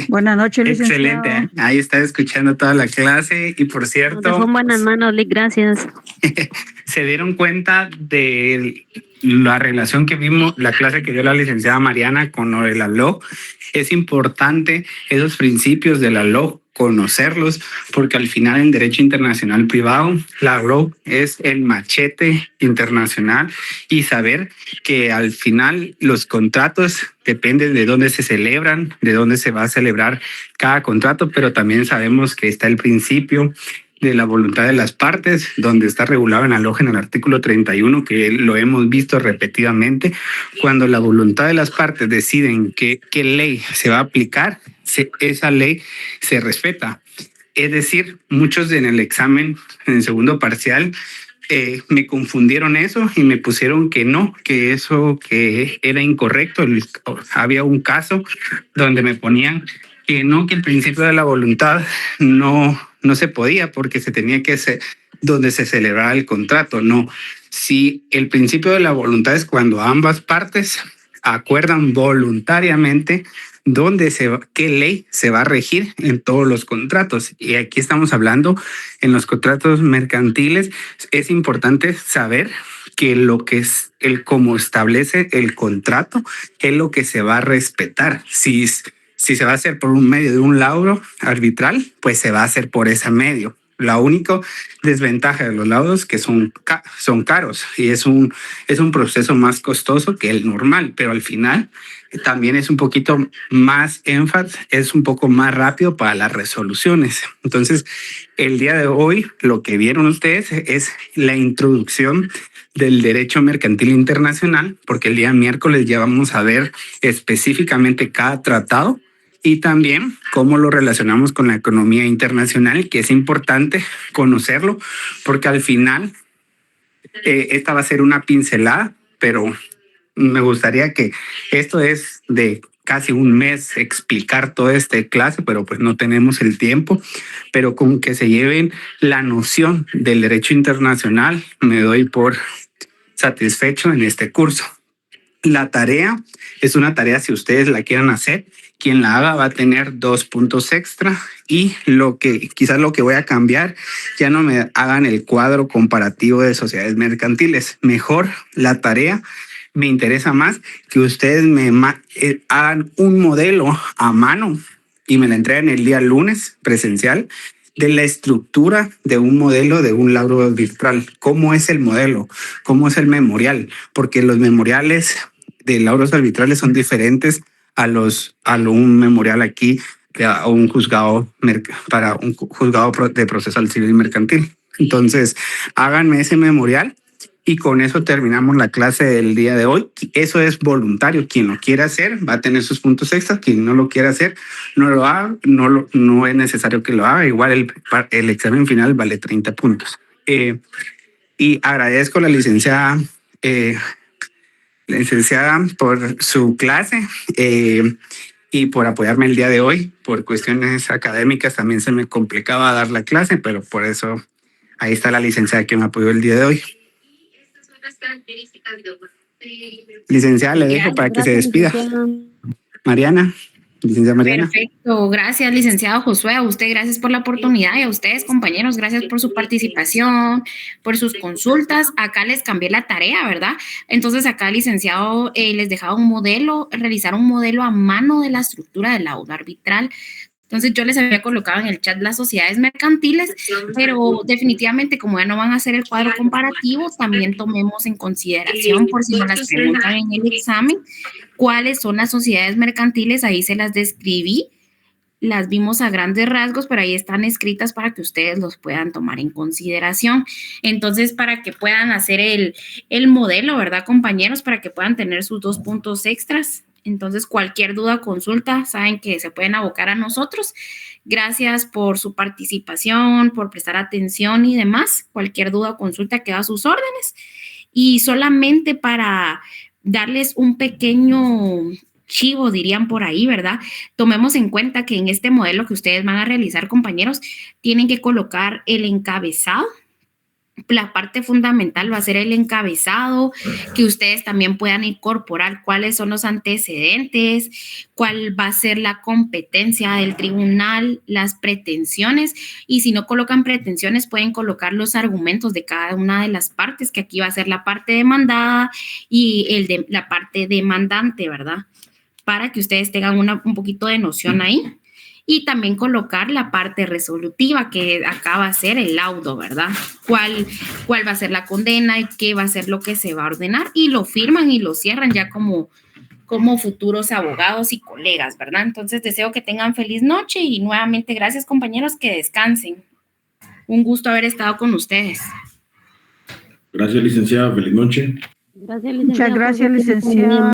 Buenas noches, licenciado. Excelente, ahí está escuchando toda la clase y por cierto... Nos dejó en buenas manos, Lic, gracias. Se dieron cuenta de la relación que vimos, la clase que dio la licenciada Mariana con lo de la LOC. Es importante esos principios de la LOC, conocerlos, porque al final en derecho internacional privado, la LOC es el machete internacional y saber que al final los contratos dependen de dónde se celebran, de dónde se va a celebrar cada contrato, pero también sabemos que está el principio de la voluntad de las partes, donde está regulado en la LOG en el artículo 31, que lo hemos visto repetidamente. Cuando la voluntad de las partes deciden qué ley se va a aplicar, esa ley se respeta. Es decir, muchos en el examen, en el segundo parcial, me confundieron eso y me pusieron que no, que eso que era incorrecto. Había un caso donde me ponían que no, que el principio de la voluntad no se podía porque se tenía que ser donde se celebraba el contrato. No, si el principio de la voluntad es cuando ambas partes acuerdan voluntariamente qué ley se va a regir en todos los contratos. Y aquí estamos hablando en los contratos mercantiles. Es importante saber que lo que es cómo establece el contrato es lo que se va a respetar. Si se va a hacer por un medio de un laudo arbitral, pues se va a hacer por ese medio. La única desventaja de los laudos que son caros y es un proceso más costoso que el normal, pero al final también es un poquito más énfasis, es un poco más rápido para las resoluciones. Entonces, el día de hoy lo que vieron ustedes es la introducción del derecho mercantil internacional, porque el día miércoles ya vamos a ver específicamente cada tratado y también cómo lo relacionamos con la economía internacional, que es importante conocerlo, porque al final esta va a ser una pincelada, pero me gustaría que esto es de casi un mes explicar toda esta clase, pero pues no tenemos el tiempo, pero con que se lleven la noción del derecho internacional, me doy por satisfecho en este curso. La tarea es una tarea, si ustedes la quieran hacer, quien la haga va a tener 2 puntos extra y quizás lo que voy a cambiar, ya no me hagan el cuadro comparativo de sociedades mercantiles. Mejor la tarea, me interesa más que ustedes hagan un modelo a mano y me la entreguen el día lunes presencial de la estructura de un modelo de un laudo arbitral. ¿Cómo es el modelo? ¿Cómo es el memorial? Porque los memoriales de laudos arbitrales son diferentes a un memorial aquí a un juzgado para un juzgado de procesal civil mercantil. Entonces, háganme ese memorial y con eso terminamos la clase del día de hoy. Eso es voluntario. Quien lo quiera hacer va a tener sus puntos extras. Quien no lo quiera hacer, no lo haga. No es necesario que lo haga. Igual el examen final vale 30 puntos. Y agradezco a la licenciada por su clase y por apoyarme el día de hoy. Por cuestiones académicas también se me complicaba dar la clase, pero por eso ahí está la licenciada que me apoyó el día de hoy. Licenciada, le dejo para que se despida. Mariana. Licenciada Mariana. Perfecto, gracias licenciado Josué, a usted gracias por la oportunidad y a ustedes compañeros gracias por su participación, por sus consultas. Acá les cambié la tarea, ¿verdad? Entonces acá licenciado les dejaba realizar un modelo a mano de la estructura del laudo arbitral. Entonces yo les había colocado en el chat las sociedades mercantiles, pero definitivamente como ya no van a hacer el cuadro comparativo, también tomemos en consideración, por si no las preguntan en el examen, cuáles son las sociedades mercantiles. Ahí se las describí, las vimos a grandes rasgos, pero ahí están escritas para que ustedes los puedan tomar en consideración. Entonces, para que puedan hacer el modelo, ¿verdad, compañeros? Para que puedan tener sus 2 puntos extras. Entonces, cualquier duda, consulta, saben que se pueden abocar a nosotros. Gracias por su participación, por prestar atención y demás. Cualquier duda o consulta queda a sus órdenes. Y solamente para darles un pequeño chivo, dirían por ahí, ¿verdad? Tomemos en cuenta que en este modelo que ustedes van a realizar, compañeros, tienen que colocar el encabezado. La parte fundamental va a ser el encabezado, que ustedes también puedan incorporar cuáles son los antecedentes, cuál va a ser la competencia del tribunal, las pretensiones, y si no colocan pretensiones pueden colocar los argumentos de cada una de las partes, que aquí va a ser la parte demandada y la parte demandante, ¿verdad? Para que ustedes tengan un poquito de noción ahí. Y también colocar la parte resolutiva, que acá va a ser el laudo, ¿verdad? ¿Cuál va a ser la condena y qué va a ser lo que se va a ordenar? Y lo firman y lo cierran ya como futuros abogados y colegas, ¿verdad? Entonces, deseo que tengan feliz noche y nuevamente gracias, compañeros, que descansen. Un gusto haber estado con ustedes. Gracias, licenciada. Feliz noche. Gracias, licenciado. Muchas gracias, licenciado.